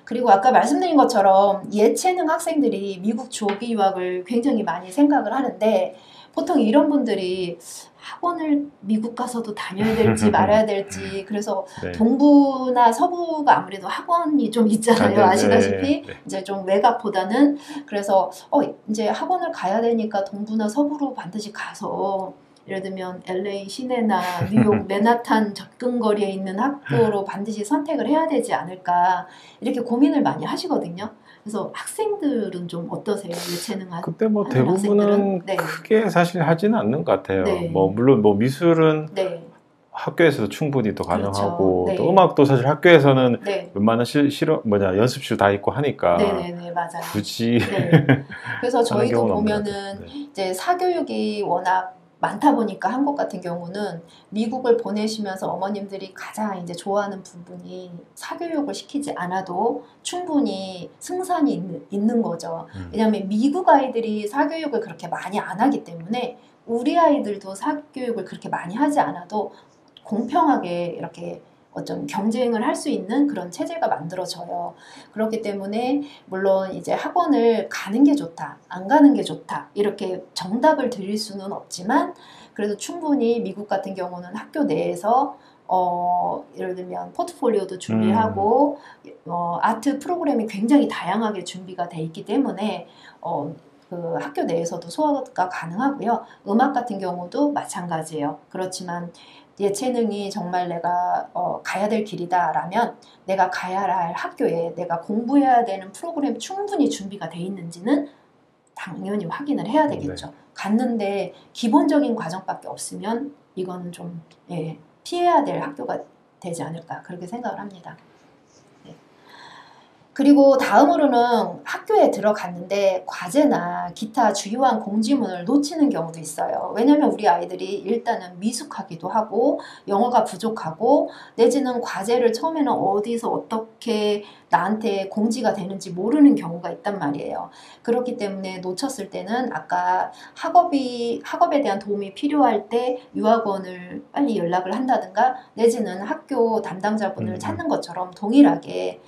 그리고 아까 말씀드린 것처럼 예체능 학생들이 미국 조기 유학을 굉장히 많이 생각을 하는데, 보통 이런 분들이 학원을 미국 가서도 다녀야 될지 말아야 될지, 그래서 네. 동부나 서부가 아무래도 학원이 좀 있잖아요. 아시다시피 네. 이제 좀 외곽보다는. 그래서 이제 학원을 가야 되니까 동부나 서부로 반드시 가서, 예를 들면 LA 시내나 뉴욕 맨하탄 접근거리에 있는 학교로 반드시 선택을 해야 되지 않을까 이렇게 고민을 많이 하시거든요. 그래서 학생들은 좀 어떠세요? 예체능 하는 그때 뭐 대부분은 네. 크게 사실 하지는 않는 것 같아요. 네. 뭐 물론 뭐 미술은 네. 학교에서도 충분히 또 가능하고 그렇죠. 또 네. 음악도 사실 학교에서는 네. 웬만한 연습실 다 있고 하니까 네네네 맞아요. 굳이 네. 그래서 저희도 보면은 네. 이제 사교육이 워낙 많다 보니까 한국 같은 경우는 미국을 보내시면서 어머님들이 가장 이제 좋아하는 부분이 사교육을 시키지 않아도 충분히 승산이 있는 거죠. 왜냐하면 미국 아이들이 사교육을 그렇게 많이 안 하기 때문에 우리 아이들도 사교육을 그렇게 많이 하지 않아도 공평하게 이렇게 어떤 경쟁을 할 수 있는 그런 체제가 만들어져요. 그렇기 때문에 물론 이제 학원을 가는 게 좋다, 안 가는 게 좋다 이렇게 정답을 드릴 수는 없지만, 그래도 충분히 미국 같은 경우는 학교 내에서 예를 들면 포트폴리오도 준비하고 아트 프로그램이 굉장히 다양하게 준비가 돼 있기 때문에 그 학교 내에서도 소화가 가능하고요. 음악 같은 경우도 마찬가지예요. 그렇지만 예체능이 정말 내가 가야 될 길이다라면 내가 가야 할 학교에 내가 공부해야 되는 프로그램 충분히 준비가 돼 있는지는 당연히 확인을 해야 되겠죠. 네. 갔는데 기본적인 과정밖에 없으면 이거는 좀 예, 피해야 될 학교가 되지 않을까 그렇게 생각을 합니다. 네. 그리고 다음으로는 학교에 들어갔는데 과제나 기타 주요한 공지문을 놓치는 경우도 있어요. 왜냐하면 우리 아이들이 일단은 미숙하기도 하고 영어가 부족하고 내지는 과제를 처음에는 어디서 어떻게 나한테 공지가 되는지 모르는 경우가 있단 말이에요. 그렇기 때문에 놓쳤을 때는 아까 학업에 대한 도움이 필요할 때 유학원을 빨리 연락을 한다든가 내지는 학교 담당자분을 찾는 것처럼 동일하게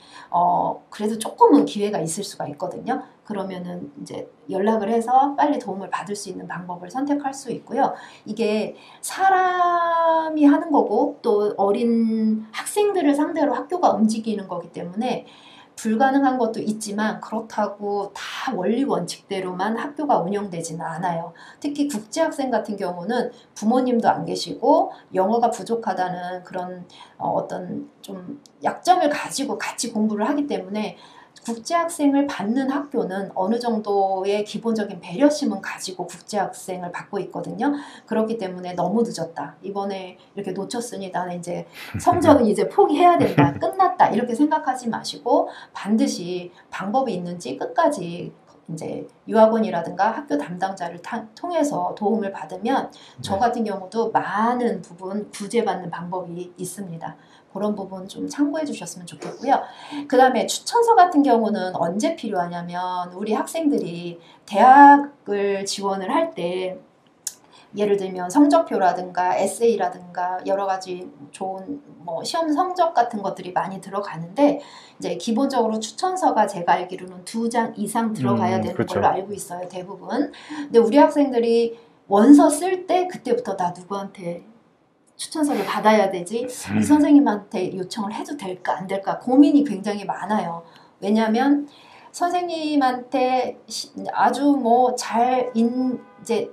그래도 조금은 기회가 있을 수가 있거든요. 그러면은 이제 연락을 해서 빨리 도움을 받을 수 있는 방법을 선택할 수 있고요. 이게 사람이 하는 거고 또 어린 학생들을 상대로 학교가 움직이는 거기 때문에 불가능한 것도 있지만 그렇다고 다 원리 원칙대로만 학교가 운영되지는 않아요. 특히 국제학생 같은 경우는 부모님도 안 계시고 영어가 부족하다는 그런 어떤 좀 약점을 가지고 같이 공부를 하기 때문에 국제학생을 받는 학교는 어느 정도의 기본적인 배려심은 가지고 국제학생을 받고 있거든요. 그렇기 때문에 너무 늦었다. 이번에 이렇게 놓쳤으니 나는 이제 성적은 이제 포기해야 된다. 끝났다. 이렇게 생각하지 마시고 반드시 방법이 있는지 끝까지 이제 유학원이라든가 학교 담당자를 통해서 도움을 받으면 저 같은 경우도 많은 부분 구제받는 방법이 있습니다. 그런 부분 좀 참고해 주셨으면 좋겠고요. 그 다음에 추천서 같은 경우는 언제 필요하냐면 우리 학생들이 대학을 지원을 할 때 예를 들면 성적표라든가 에세이라든가 여러 가지 좋은 뭐 시험 성적 같은 것들이 많이 들어가는데 이제 기본적으로 추천서가 제가 알기로는 2장 이상 들어가야 되는 그렇죠. 걸로 알고 있어요. 대부분. 근데 우리 학생들이 원서 쓸 때 그때부터 나 누구한테 추천서를 받아야 되지 이 선생님한테 요청을 해도 될까 안 될까 고민이 굉장히 많아요. 왜냐하면 선생님한테 아주 뭐 잘 이제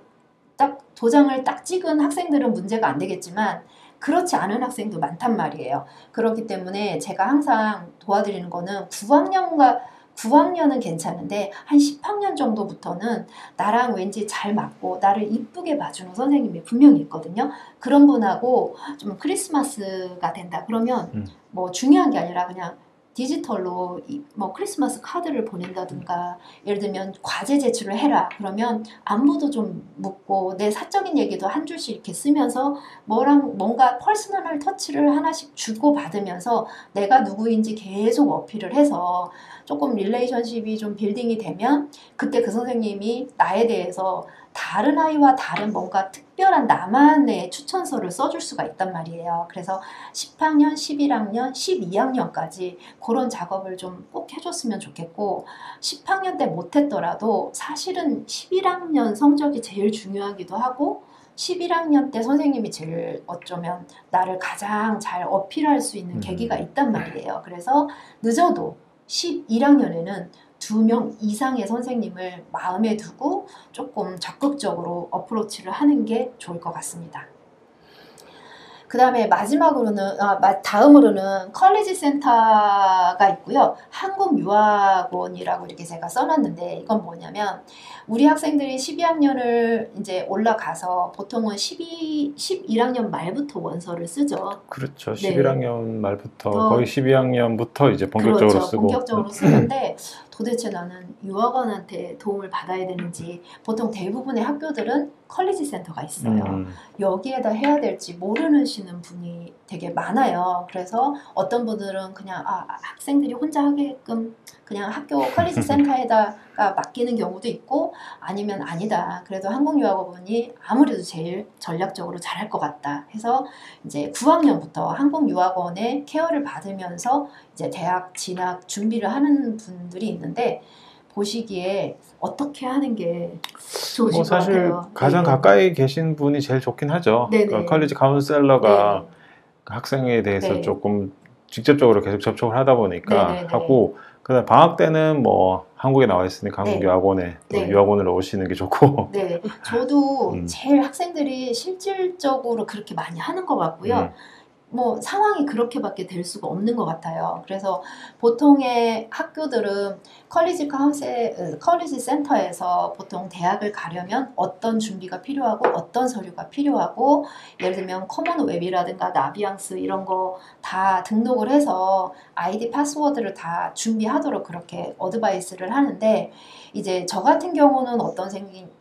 딱 도장을 딱 찍은 학생들은 문제가 안 되겠지만 그렇지 않은 학생도 많단 말이에요. 그렇기 때문에 제가 항상 도와드리는 거는 9학년은 괜찮은데 한 10학년 정도부터는 나랑 왠지 잘 맞고 나를 이쁘게 봐주는 선생님이 분명히 있거든요. 그런 분하고 좀 크리스마스가 된다. 그러면 뭐 중요한 게 아니라 그냥 디지털로 뭐 크리스마스 카드를 보낸다든가 예를 들면 과제 제출을 해라. 그러면 안부도 좀 묻고 내 사적인 얘기도 한 줄씩 이렇게 쓰면서 뭔가 퍼스널한 터치를 하나씩 주고 받으면서 내가 누구인지 계속 어필을 해서 조금 릴레이션십이 좀 빌딩이 되면 그때 그 선생님이 나에 대해서 다른 아이와 다른 뭔가 특별한 나만의 추천서를 써줄 수가 있단 말이에요. 그래서 10학년, 11학년, 12학년까지 그런 작업을 좀 꼭 해줬으면 좋겠고 10학년 때 못했더라도 사실은 11학년 성적이 제일 중요하기도 하고 11학년 때 선생님이 제일 어쩌면 나를 가장 잘 어필할 수 있는 계기가 있단 말이에요. 그래서 늦어도 11학년에는 2명 이상의 선생님을 마음에 두고 조금 적극적으로 어프로치를 하는 게 좋을 것 같습니다. 그 다음에 다음으로는 컬리지 센터가 있고요. 한국유학원이라고 이렇게 제가 써놨는데 이건 뭐냐면 우리 학생들이 12학년을 이제 올라가서 보통은 11학년 말부터 원서를 쓰죠. 그렇죠. 네. 11학년 말부터 거의 12학년부터 이제 본격적으로 그렇죠. 쓰고 본격적으로 쓰는데 도대체 나는 유학원한테 도움을 받아야 되는지 보통 대부분의 학교들은 컬리지 센터가 있어요. 여기에다 해야 될지 모르시는 분이 되게 많아요. 그래서 어떤 분들은 그냥 학생들이 혼자 하게끔 그냥 학교 컬리지 센터에다가 맡기는 경우도 있고 아니면 아니다. 그래도 한국유학원이 아무래도 제일 전략적으로 잘할 것 같다 해서 이제 9학년부터 한국유학원의 케어를 받으면서 이제 대학 진학 준비를 하는 분들이 있는데 보시기에 어떻게 하는 게 좋으실 것 사실 같아요. 가장 가까이 계신 분이 제일 좋긴 하죠. 그러니까 컬리지 카운셀러가 학생에 대해서 조금 직접적으로 계속 접촉을 하다 보니까 하고 그다음 방학 때는 뭐 한국에 나와 있으니까 한국 유학원에 유학원으로 오시는 게 좋고. 저도 제일 학생들이 실질적으로 그렇게 많이 하는 것 같고요. 뭐 상황이 그렇게밖에 될 수가 없는 것 같아요. 그래서 보통의 학교들은 컬리지 센터에서 보통 대학을 가려면 어떤 준비가 필요하고 어떤 서류가 필요하고 예를 들면 커먼웹이라든가 나비앙스 이런 거 다 등록을 해서 아이디 파스워드를 다 준비하도록 그렇게 어드바이스를 하는데 이제 저 같은 경우는 어떤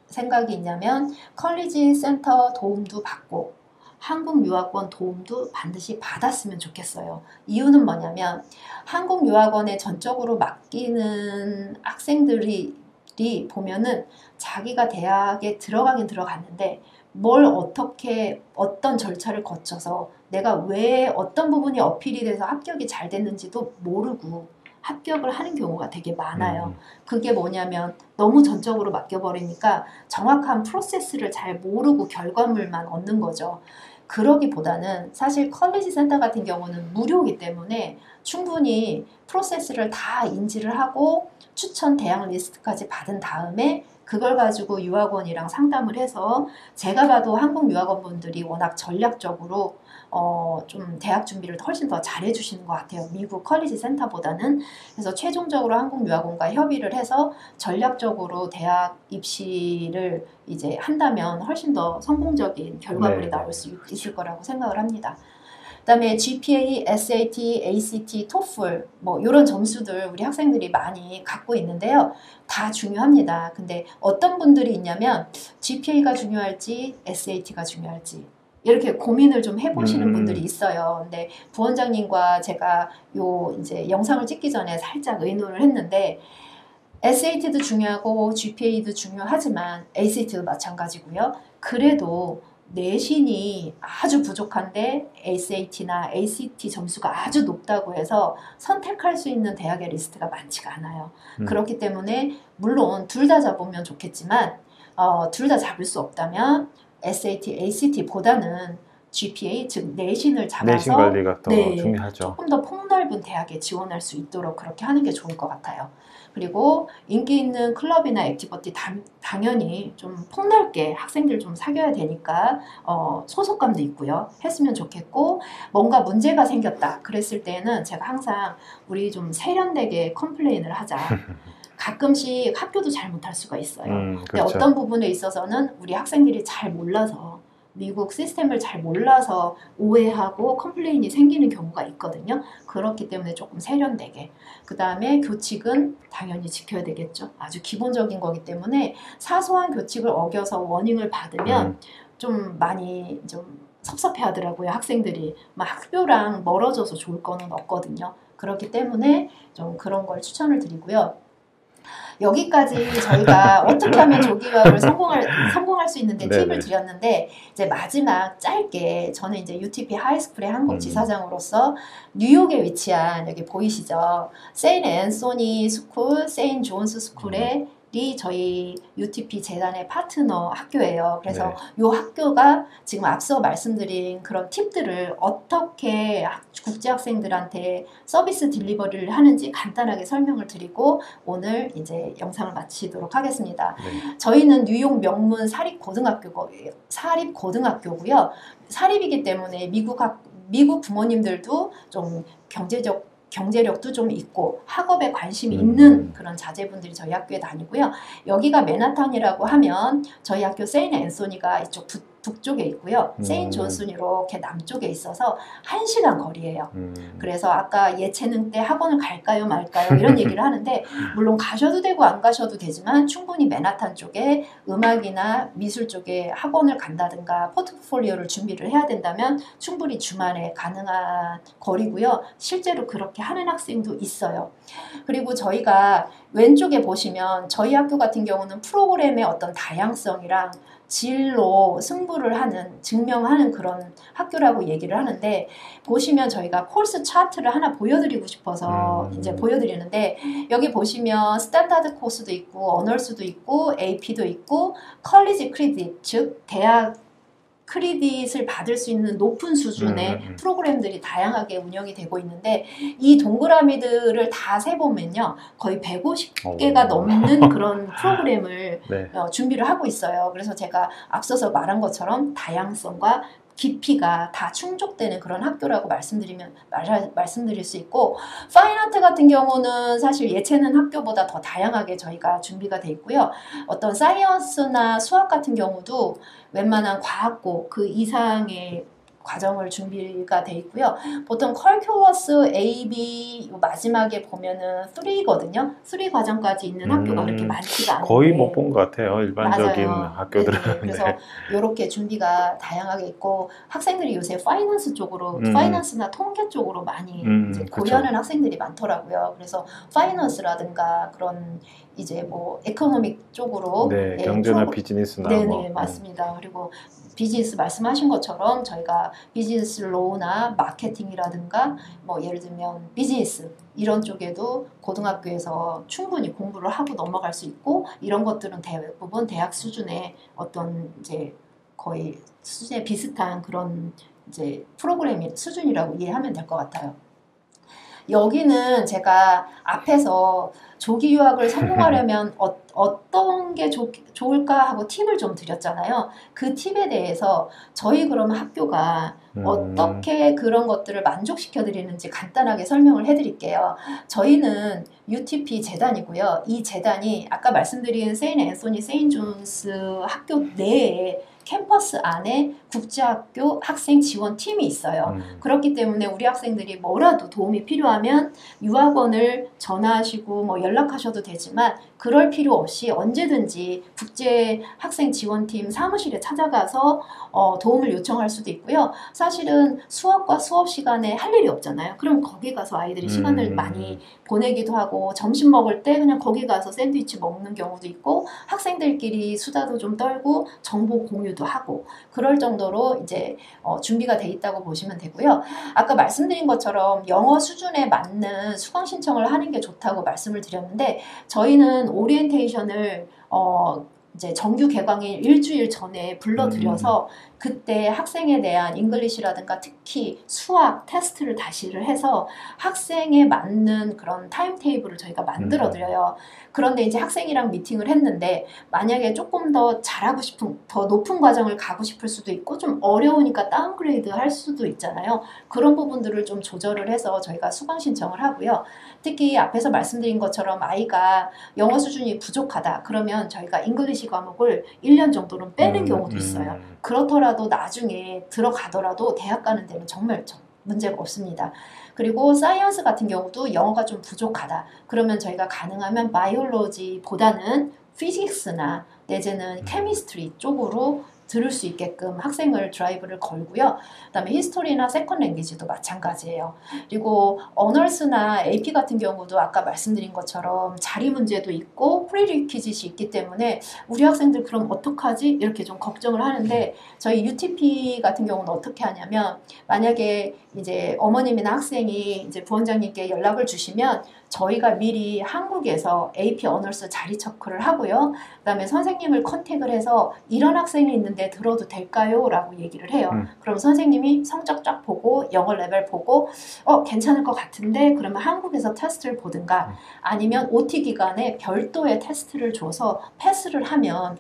생각이 있냐면 컬리지 센터 도움도 받고 한국 유학원 도움도 반드시 받았으면 좋겠어요. 이유는 뭐냐면 한국 유학원에 전적으로 맡기는 학생들이 보면은 자기가 대학에 들어가긴 들어갔는데 뭘 어떻게 어떤 절차를 거쳐서 내가 왜 어떤 부분이 어필이 돼서 합격이 잘 됐는지도 모르고 합격을 하는 경우가 되게 많아요. 그게 뭐냐면 너무 전적으로 맡겨버리니까 정확한 프로세스를 잘 모르고 결과물만 얻는 거죠. 그러기보다는 사실 컬리지 센터 같은 경우는 무료이기 때문에 충분히 프로세스를 다 인지를 하고 추천 대학 리스트까지 받은 다음에 그걸 가지고 유학원이랑 상담을 해서 제가 봐도 한국 유학원분들이 워낙 전략적으로 좀 대학 준비를 훨씬 더 잘해 주시는 것 같아요. 미국 컬리지 센터보다는. 그래서 최종적으로 한국 유학원과 협의를 해서 전략적으로 대학 입시를 이제 한다면 훨씬 더 성공적인 결과물이 네. 나올 수 있을 거라고 생각을 합니다. 그다음에 GPA, SAT, ACT, TOEFL 뭐 이런 점수들 우리 학생들이 많이 갖고 있는데요. 다 중요합니다. 근데 어떤 분들이 있냐면 GPA가 중요할지 SAT가 중요할지 이렇게 고민을 좀 해보시는 분들이 있어요. 근데 부원장님과 제가 요 이제 영상을 찍기 전에 살짝 의논을 했는데 SAT도 중요하고 GPA도 중요하지만 ACT도 마찬가지고요. 그래도 내신이 아주 부족한데 SAT나 ACT 점수가 아주 높다고 해서 선택할 수 있는 대학의 리스트가 많지가 않아요. 그렇기 때문에 물론 둘 다 잡으면 좋겠지만 둘 다 잡을 수 없다면 SAT, ACT보다는 GPA, 즉 내신을 잡아서 내신 관리가 더 중요하죠. 조금 더 폭넓은 대학에 지원할 수 있도록 그렇게 하는 게 좋을 것 같아요. 그리고 인기 있는 클럽이나 액티비티 당연히 좀 폭넓게 학생들 좀 사귀어야 되니까 소속감도 있고요. 했으면 좋겠고 뭔가 문제가 생겼다 그랬을 때는 제가 항상 우리 좀 세련되게 컴플레인을 하자. 가끔씩 학교도 잘못할 수가 있어요. 근데 그렇죠. 어떤 부분에 있어서는 우리 학생들이 잘 몰라서 미국 시스템을 잘 몰라서 오해하고 컴플레인이 생기는 경우가 있거든요. 그렇기 때문에 조금 세련되게. 그 다음에 교칙은 당연히 지켜야 되겠죠. 아주 기본적인 거기 때문에 사소한 교칙을 어겨서 워닝을 받으면 좀 많이 좀 섭섭해 하더라고요. 학생들이. 막 학교랑 멀어져서 좋을 거는 없거든요. 그렇기 때문에 좀 그런 걸 추천을 드리고요. 여기까지 저희가 어떻게 하면 조기유학을 성공할 수 있는데 팁을 드렸는데 이제 마지막 짧게 저는 이제 UTP 하이스쿨의 한국 지사장으로서 뉴욕에 위치한 여기 보이시죠? 세인트 앤소니 스쿨, 세인트 존스 스쿨에 저희 UTP 재단의 파트너 학교예요. 그래서 이 학교가 지금 앞서 말씀드린 그런 팁들을 어떻게 국제 학생들한테 서비스 딜리버리를 하는지 간단하게 설명을 드리고 오늘 이제 영상을 마치도록 하겠습니다. 저희는 뉴욕 명문 사립고등학교고요. 사립이기 때문에 미국 부모님들도 좀 경제력도 좀 있고 학업에 관심이 있는 그런 자제분들이 저희 학교에 다니고요. 여기가 맨하탄이라고 하면 저희 학교 세인트 앤소니가 이쪽 북쪽에 있고요. 세인트 존스는 이렇게 남쪽에 있어서 1시간 거리예요. 그래서 아까 예체능 때 학원을 갈까요 말까요 이런 얘기를 하는데 물론 가셔도 되고 안 가셔도 되지만 충분히 맨하탄 쪽에 음악이나 미술 쪽에 학원을 간다든가 포트폴리오를 준비를 해야 된다면 충분히 주말에 가능한 거리고요. 실제로 그렇게 하는 학생도 있어요. 그리고 저희가 왼쪽에 보시면 저희 학교 같은 경우는 프로그램의 어떤 다양성이랑 질로 승부를 증명하는 그런 학교라고 얘기를 하는데 보시면 저희가 코र्스 차트를 하나 보여드리고 싶어서 이제 보여드리는데 여기 보시면 스탠다드 코스도 있고 어널스도 있고 AP도 있고 컬리지 크레딧 즉 대학 크레딧을 받을 수 있는 높은 수준의 프로그램들이 다양하게 운영이 되고 있는데 이 동그라미들을 다 세보면요 거의 150개가 넘는 그런 프로그램을 준비를 하고 있어요. 그래서 제가 앞서서 말한 것처럼 다양성과 깊이가 다 충족되는 그런 학교라고 말씀드릴 수 있고, 파인아트 같은 경우는 사실 예체능 학교보다 더 다양하게 저희가 준비가 돼 있고요. 어떤 사이언스나 수학 같은 경우도 웬만한 과학고 그 이상의 과정을 준비가 돼 있고요. 보통 컬큘러스 A, B 마지막에 보면은 3거든요. 3 과정까지 있는 학교가 그렇게 많지가 않은데 거의 못 본 것 같아요. 일반적인 맞아요. 학교들은. 네네. 그래서 네. 이렇게 준비가 다양하게 있고, 학생들이 요새 파이낸스 쪽으로, 파이낸스나 통계 쪽으로 많이 이제 고려하는 학생들이 많더라고요. 그래서 파이낸스라든가 그런 이제 뭐 에코노믹 쪽으로 네, 경제나 비즈니스나 네네, 뭐. 맞습니다. 그리고 비즈니스 말씀하신 것처럼 저희가 비즈니스 로우나 마케팅이라든가 뭐 예를 들면 비즈니스 이런 쪽에도 고등학교에서 충분히 공부를 하고 넘어갈 수 있고, 이런 것들은 대부분 대학 수준의 어떤 이제 거의 수준에 비슷한 그런 이제 프로그램 수준이라고 이해하면 될 것 같아요. 여기는 제가 앞에서 조기 유학을 성공하려면 어떤 게 좋을까 하고 팁을 좀 드렸잖아요. 그 팁에 대해서 저희 그러면 학교가 어떻게 그런 것들을 만족시켜 드리는지 간단하게 설명을 해드릴게요. 저희는 UTP 재단이고요. 이 재단이 아까 말씀드린 세인 앤소니 세인 존스 학교 내에 캠퍼스 안에 국제학교 학생 지원팀이 있어요. 그렇기 때문에 우리 학생들이 뭐라도 도움이 필요하면 유학원을 전화하시고 뭐 연락하셔도 되지만, 그럴 필요 없이 언제든지 국제 학생 지원팀 사무실에 찾아가서 도움을 요청할 수도 있고요. 사실은 수업과 수업 시간에 할 일이 없잖아요. 그럼 거기 가서 아이들이 시간을 많이 보내기도 하고, 점심 먹을 때 그냥 거기 가서 샌드위치 먹는 경우도 있고, 학생들끼리 수다도 좀 떨고 정보 공유도 하고, 그럴 정도로 이제 준비가 돼 있다고 보시면 되고요. 아까 말씀드린 것처럼 영어 수준에 맞는 수강 신청을 하는 게 좋다고 말씀을 드렸는데, 저희는 오리엔테이션을 이제 정규 개강일 일주일 전에 불러들여서 그때 학생에 대한 잉글리시라든가 특히 수학 테스트를 다시를 해서 학생에 맞는 그런 타임테이블을 저희가 만들어드려요. 그런데 이제 학생이랑 미팅을 했는데, 만약에 조금 더 잘하고 싶은, 더 높은 과정을 가고 싶을 수도 있고, 좀 어려우니까 다운그레이드 할 수도 있잖아요. 그런 부분들을 좀 조절을 해서 저희가 수강 신청을 하고요. 특히 앞에서 말씀드린 것처럼 아이가 영어 수준이 부족하다 그러면 저희가 잉글리시 과목을 1년 정도는 빼는 경우도 있어요. 그렇더라도 나중에 들어가더라도 대학 가는 데는 정말 문제가 없습니다. 그리고 사이언스 같은 경우도 영어가 좀 부족하다 그러면 저희가 가능하면 바이올로지보다는 피직스나 내지는 케미스트리 쪽으로 들을 수 있게끔 학생을 드라이브를 걸고요. 그 다음에 히스토리나 세컨 랭귀지도 마찬가지예요. 그리고 어널스나 AP 같은 경우도 아까 말씀드린 것처럼 자리 문제도 있고 프리리퀴짓이 있기 때문에 우리 학생들 그럼 어떡하지? 이렇게 좀 걱정을 하는데, 저희 UTP 같은 경우는 어떻게 하냐면, 만약에 이제 어머님이나 학생이 이제 부원장님께 연락을 주시면 저희가 미리 한국에서 AP 어널스 자리 체크를 하고요. 그 다음에 선생님을 컨택을 해서 이런 학생이 있는데 들어도 될까요? 라고 얘기를 해요. 그럼 선생님이 성적 쫙 보고 영어 레벨 보고 괜찮을 것 같은데 그러면 한국에서 테스트를 보든가 아니면 OT 기간에 별도의 테스트를 줘서 패스를 하면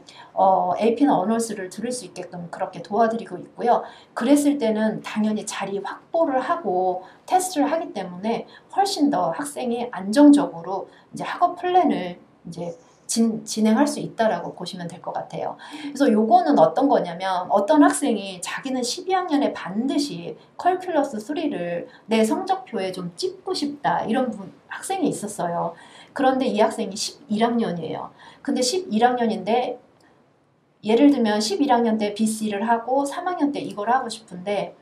AP나 어널스를 들을 수 있게끔 그렇게 도와드리고 있고요. 그랬을 때는 당연히 자리 확보를 하고 테스트를 하기 때문에 훨씬 더 학생이 안정적으로 이제 학업 플랜을 이제 진행할 수 있다라고 보시면 될 것 같아요. 그래서 요거는 어떤 거냐면, 어떤 학생이 자기는 12학년에 반드시 컬큘러스 3를 내 성적표에 좀 찍고 싶다 이런 학생이 있었어요. 그런데 이 학생이 11학년이에요. 근데 11학년인데 예를 들면 11학년 때 BC를 하고 3학년 때 이걸 하고 싶은데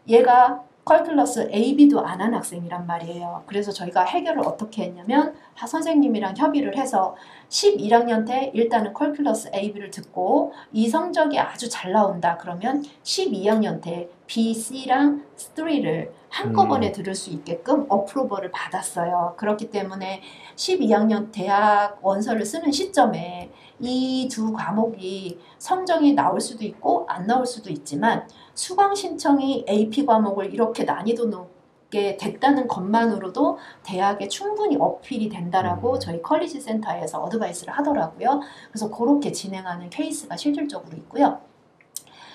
얘가 컬큘러스 AB도 안 한 학생이란 말이에요. 그래서 저희가 해결을 어떻게 했냐면 선생님이랑 협의를 해서 11학년 때 일단은 컬큘러스 AB를 듣고 이 성적이 아주 잘 나온다 그러면 12학년 때 B, C랑 3를 한꺼번에 들을 수 있게끔 어프로벌을 받았어요. 그렇기 때문에 12학년 대학 원서를 쓰는 시점에 이 두 과목이 성적이 나올 수도 있고 안 나올 수도 있지만 수강 신청이 AP 과목을 이렇게 난이도 높게 됐다는 것만으로도 대학에 충분히 어필이 된다라고 저희 컬리지 센터에서 어드바이스를 하더라고요. 그래서 그렇게 진행하는 케이스가 실질적으로 있고요.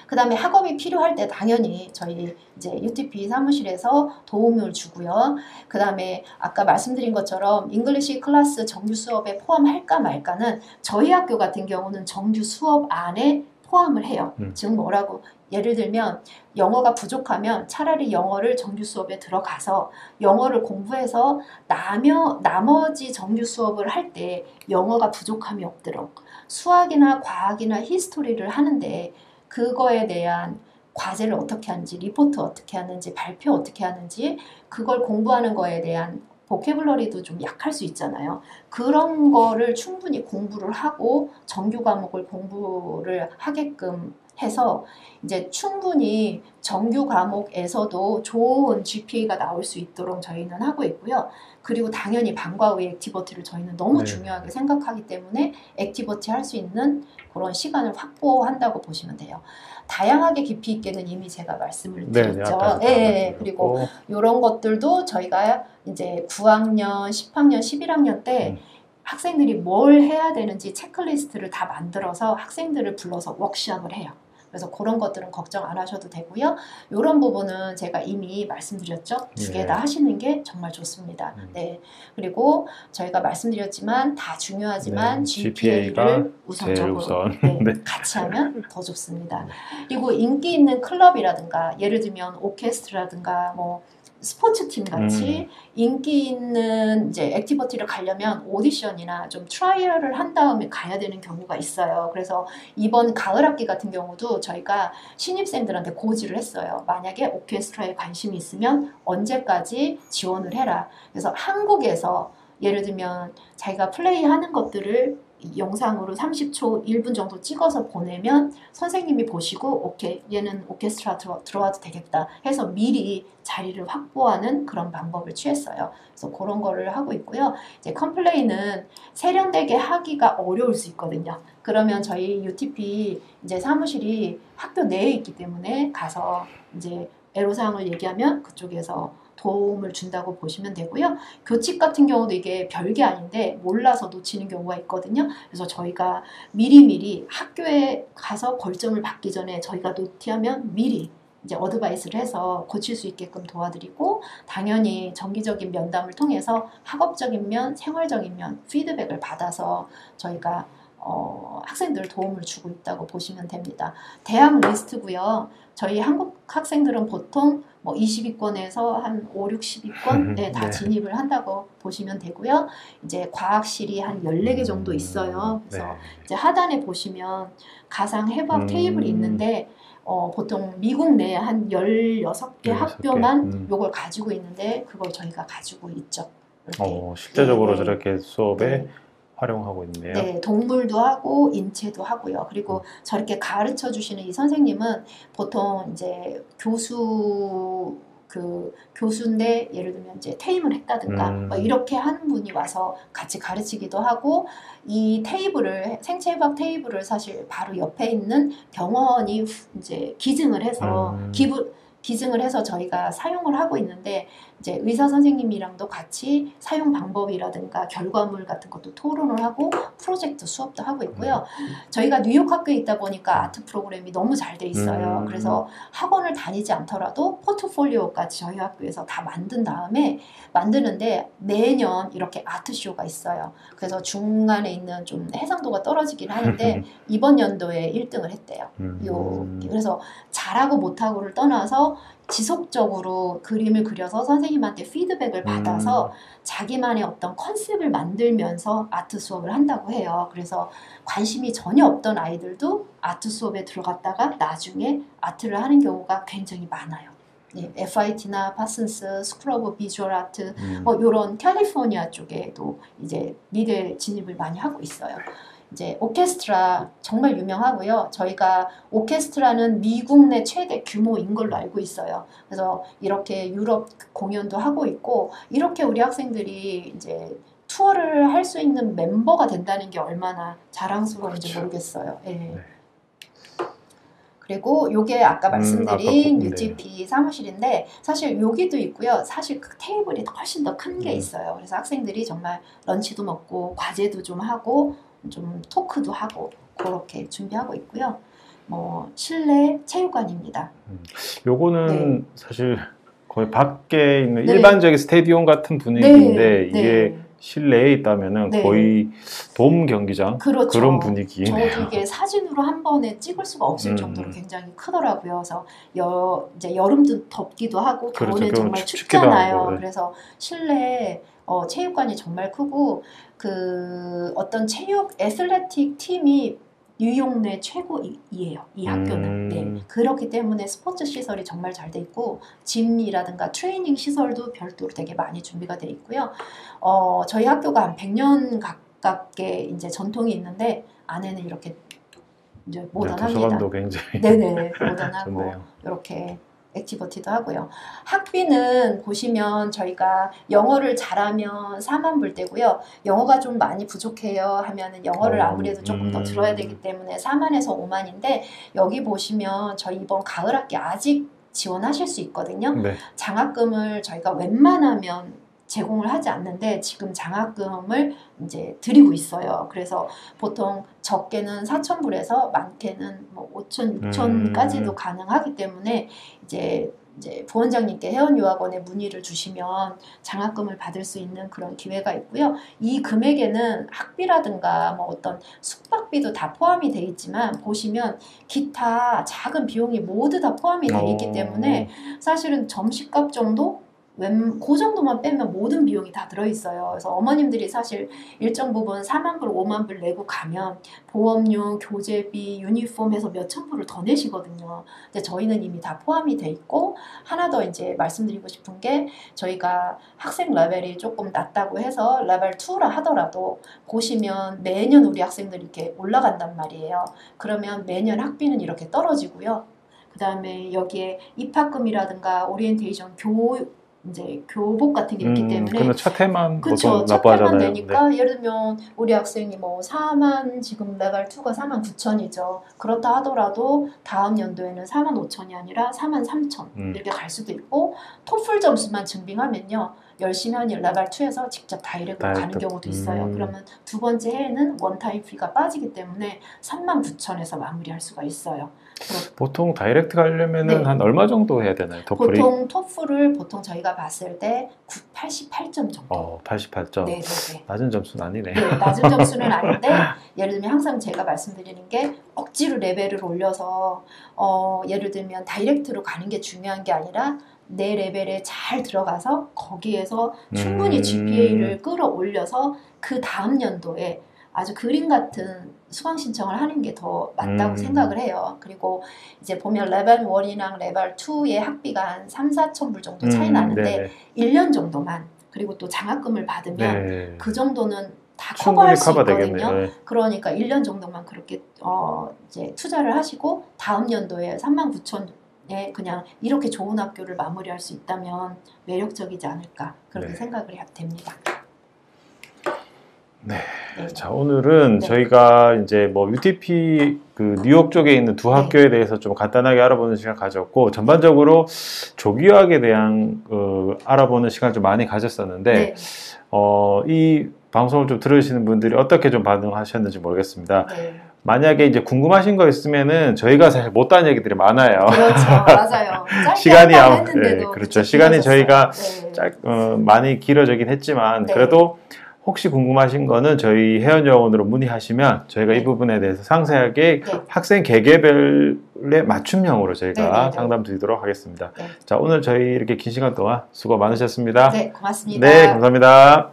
그 다음에 학업이 필요할 때 당연히 저희 이제 UTP 사무실에서 도움을 주고요. 그 다음에 아까 말씀드린 것처럼 잉글리시 클래스 정규 수업에 포함할까 말까는 저희 학교 같은 경우는 정규 수업 안에 포함을 해요. 즉 뭐라고 예를 들면 영어가 부족하면 차라리 영어를 정규 수업에 들어가서 영어를 공부해서 나머지 정규 수업을 할 때 영어가 부족함이 없도록 수학이나 과학이나 히스토리를 하는데 그거에 대한 과제를 어떻게 하는지, 리포트 어떻게 하는지, 발표 어떻게 하는지 그걸 공부하는 거에 대한 보캐블러리도 좀 약할 수 있잖아요. 그런 거를 충분히 공부를 하고 정규 과목을 공부를 하게끔 해서 이제 충분히 정규 과목에서도 좋은 GPA가 나올 수 있도록 저희는 하고 있고요. 그리고 당연히 방과 후의 액티비티를 저희는 너무 중요하게 생각하기 때문에 액티비티 할 수 있는 그런 시간을 확보한다고 보시면 돼요. 다양하게 깊이 있게는 이미 제가 말씀을 드렸죠. 네, 그리고 이런 것들도 저희가 이제 9학년, 10학년, 11학년 때 학생들이 뭘 해야 되는지 체크리스트를 다 만들어서 학생들을 불러서 워크숍을 해요. 그래서 그런 것들은 걱정 안 하셔도 되고요. 이런 부분은 제가 이미 말씀드렸죠. 두 개 다 하시는 게 정말 좋습니다. 네. 그리고 저희가 말씀드렸지만 다 중요하지만 GPA를 우선적으로 같이 하면 더 좋습니다. 그리고 인기 있는 클럽이라든가 예를 들면 오케스트라라든가 뭐 스포츠팀 같이 인기 있는 이제 액티비티를 가려면 오디션이나 좀 트라이얼을 한 다음에 가야 되는 경우가 있어요. 그래서 이번 가을 학기 같은 경우도 저희가 신입생들한테 고지를 했어요. 만약에 오케스트라에 관심이 있으면 언제까지 지원을 해라. 그래서 한국에서 예를 들면 자기가 플레이하는 것들을 영상으로 30초, 1분 정도 찍어서 보내면 선생님이 보시고 오케이, 얘는 오케스트라 들어와도 되겠다 해서 미리 자리를 확보하는 그런 방법을 취했어요. 그래서 그런 거를 하고 있고요. 이제 컴플레인은 세련되게 하기가 어려울 수 있거든요. 그러면 저희 UTP 이제 사무실이 학교 내에 있기 때문에 가서 이제 애로사항을 얘기하면 그쪽에서 도움을 준다고 보시면 되고요. 교칙 같은 경우도 이게 별게 아닌데 몰라서 놓치는 경우가 있거든요. 그래서 저희가 미리미리 학교에 가서 벌점을 받기 전에 저희가 노티하면 미리 이제 어드바이스를 해서 고칠 수 있게끔 도와드리고 당연히 정기적인 면담을 통해서 학업적인 면, 생활적인 면 피드백을 받아서 저희가 학생들 도움을 주고 있다고 보시면 됩니다. 대학 리스트고요. 저희 한국 학생들은 보통 뭐 20위권에서 한 5, 60위권 네, 다 진입을 한다고 보시면 되고요. 이제 과학실이 한 14개 정도 있어요. 그래서 이제 하단에 보시면 가상 해부학 테이블이 있는데 보통 미국 내에 한 16개 학교만 요걸 가지고 있는데 그걸 저희가 가지고 있죠. 실제적으로 저렇게 수업에 활용하고 있네요. 네, 동물도 하고 인체도 하고요. 그리고 저렇게 가르쳐 주시는 이 선생님은 보통 이제 교수인데 예를 들면 이제 퇴임을 했다든가 뭐 이렇게 하는 분이 와서 같이 가르치기도 하고 이 테이블을 생체해부학 테이블을 사실 바로 옆에 있는 병원이 이제 기증을 해서 기증을 해서 저희가 사용을 하고 있는데 이제 의사 선생님이랑도 같이 사용 방법이라든가 결과물 같은 것도 토론을 하고 프로젝트 수업도 하고 있고요. 저희가 뉴욕 학교에 있다 보니까 아트 프로그램이 너무 잘 돼 있어요. 그래서 학원을 다니지 않더라도 포트폴리오까지 저희 학교에서 다 만든 다음에 만드는데 매년 이렇게 아트쇼가 있어요. 그래서 중간에 있는 좀 해상도가 떨어지긴 하는데 이번 연도에 1등을 했대요. 그래서 잘하고 못하고를 떠나서 지속적으로 그림을 그려서 선생님한테 피드백을 받아서 자기만의 어떤 컨셉을 만들면서 아트 수업을 한다고 해요. 그래서 관심이 전혀 없던 아이들도 아트 수업에 들어갔다가 나중에 아트를 하는 경우가 굉장히 많아요. 네, FIT나 파슨스, 스쿨 오브 비주얼 아트 이런 캘리포니아 쪽에도 이제 미대 진입을 많이 하고 있어요. 이제 오케스트라 정말 유명하고요. 저희가 오케스트라는 미국 내 최대 규모인 걸로 알고 있어요. 그래서 이렇게 유럽 공연도 하고 있고 이렇게 우리 학생들이 이제 투어를 할 수 있는 멤버가 된다는 게 얼마나 자랑스러운지 모르겠어요. 네. 그리고 요게 아까 말씀드린 UTP 사무실인데 사실 여기도 있고요. 사실 그 테이블이 훨씬 더 큰 게 있어요. 그래서 학생들이 정말 런치도 먹고 과제도 좀 하고 좀 토크도 하고 그렇게 준비하고 있고요. 뭐 실내 체육관입니다. 요거는 네. 사실 거의 밖에 있는 네. 일반적인 스테디움 같은 분위기인데 네. 이게 네. 실내에 있다면은 네. 거의 돔 경기장 그렇죠. 그런 분위기네요. 저도 이게 사진으로 한 번에 찍을 수가 없을 정도로 굉장히 크더라고요. 그래서 이제 여름도 덥기도 하고 겨울엔 그렇죠. 정말 춥기도 춥잖아요. 하고, 네. 그래서 실내 체육관이 정말 크고 그 어떤 체육 애슬레틱 팀이 뉴욕 내 최고이에요. 이 학교는. 네. 그렇기 때문에 스포츠 시설이 정말 잘 돼 있고 짐이라든가 트레이닝 시설도 별도로 되게 많이 준비가 돼 있고요. 저희 학교가 한 100년 가깝게 이제 전통이 있는데 안에는 이렇게 이제 모던합니다. 도서관도 굉장히 네네 모던하고 좋네요. 이렇게 액티비티도 하고요. 학비는 보시면 저희가 영어를 잘하면 4만 불대고요. 영어가 좀 많이 부족해요 하면은 영어를 아무래도 조금 더 들어야 되기 때문에 4만에서 5만인데 여기 보시면 저희 이번 가을 학기 아직 지원하실 수 있거든요. 네. 장학금을 저희가 웬만하면 제공을 하지 않는데 지금 장학금을 이제 드리고 있어요. 그래서 보통 적게는 4,000불에서 많게는 뭐 5,000, 6,000까지도 가능하기 때문에 이제 부원장님께 해원유학원에 문의를 주시면 장학금을 받을 수 있는 그런 기회가 있고요. 이 금액에는 학비라든가 뭐 어떤 숙박비도 다 포함이 돼 있지만 보시면 기타 작은 비용이 모두 다 포함이 돼 있기 때문에 사실은 점심값 정도? 그 정도만 빼면 모든 비용이 다 들어있어요. 그래서 어머님들이 사실 일정 부분 4만 불, 5만 불 내고 가면 보험료, 교재비, 유니폼 해서 몇천 불을 더 내시거든요. 근데 저희는 이미 다 포함이 돼 있고 하나 더 이제 말씀드리고 싶은 게 저희가 학생 레벨이 조금 낮다고 해서 레벨 2라 하더라도 보시면 매년 우리 학생들이 이렇게 올라간단 말이에요. 그러면 매년 학비는 이렇게 떨어지고요. 그 다음에 여기에 입학금이라든가 오리엔테이션 이제 교복 같은 게 있기 때문에 근데 첫 해만 그쵸, 첫 나빠하잖아요. 해만 되니까 네. 예를 들면 우리 학생이 뭐 4만 지금 레벨 2가 4만 9천이죠. 그렇다 하더라도 다음 연도에는 4만 5천이 아니라 4만 3천 이렇게 갈 수도 있고 토플 점수만 증빙하면요. 열심히 하니 레벨 2에서 직접 다이렉트로 가는 경우도 있어요. 그러면 두 번째 해에는 원타임 피가 빠지기 때문에 3만 9천에서 마무리할 수가 있어요. 보통 다이렉트 가려면은 네. 한 얼마 정도 해야 되나요? 토플이? 보통 토플을 보통 저희가 봤을 때 88점 정도. 88점. 네, 네, 네. 낮은 점수는 아니네. 네, 낮은 점수는 아닌데 예를 들면 항상 제가 말씀드리는 게 억지로 레벨을 올려서 예를 들면 다이렉트로 가는 게 중요한 게 아니라 내 레벨에 잘 들어가서 거기에서 충분히 GPA를 끌어올려서 그 다음 연도에 아주 그림 같은 수강 신청을 하는 게 더 맞다고 생각을 해요. 그리고 이제 보면 레벨 1이랑 레벨 2의 학비가 한 3, 4천 불 정도 차이 나는데 네네. 1년 정도만 그리고 또 장학금을 받으면 네. 그 정도는 다 충분히 커버할 수 있거든요. 커버되겠네요. 네. 그러니까 1년 정도만 그렇게 이제 투자를 하시고 다음 연도에 3만 9천에 그냥 이렇게 좋은 학교를 마무리할 수 있다면 매력적이지 않을까 그렇게 네. 생각을 됩니다. 네. 네. 자, 오늘은 네. 저희가 이제 뭐 UTP 그 뉴욕 쪽에 있는 두 학교에 대해서 좀 간단하게 알아보는 시간 가졌고 전반적으로 조기유학에 대한 알아보는 시간 좀 많이 가졌었는데 네. 이 방송을 좀 들으시는 분들이 어떻게 좀 반응하셨는지 모르겠습니다. 네. 만약에 이제 궁금하신 거 있으면은 저희가 사실 못한 얘기들이 많아요. 그렇죠. 맞아요. 짧게 시간이 한번 네, 했는데도 그렇죠. 시간이 저희가 네. 많이 길어지긴 했지만 네. 그래도 혹시 궁금하신 거는 저희 해원여원으로 문의하시면 저희가 네. 이 부분에 대해서 상세하게 네. 학생 개개별의 맞춤형으로 저희가 네, 네, 네. 상담 드리도록 하겠습니다. 네. 자, 오늘 저희 이렇게 긴 시간 동안 수고 많으셨습니다. 네, 고맙습니다. 네, 감사합니다.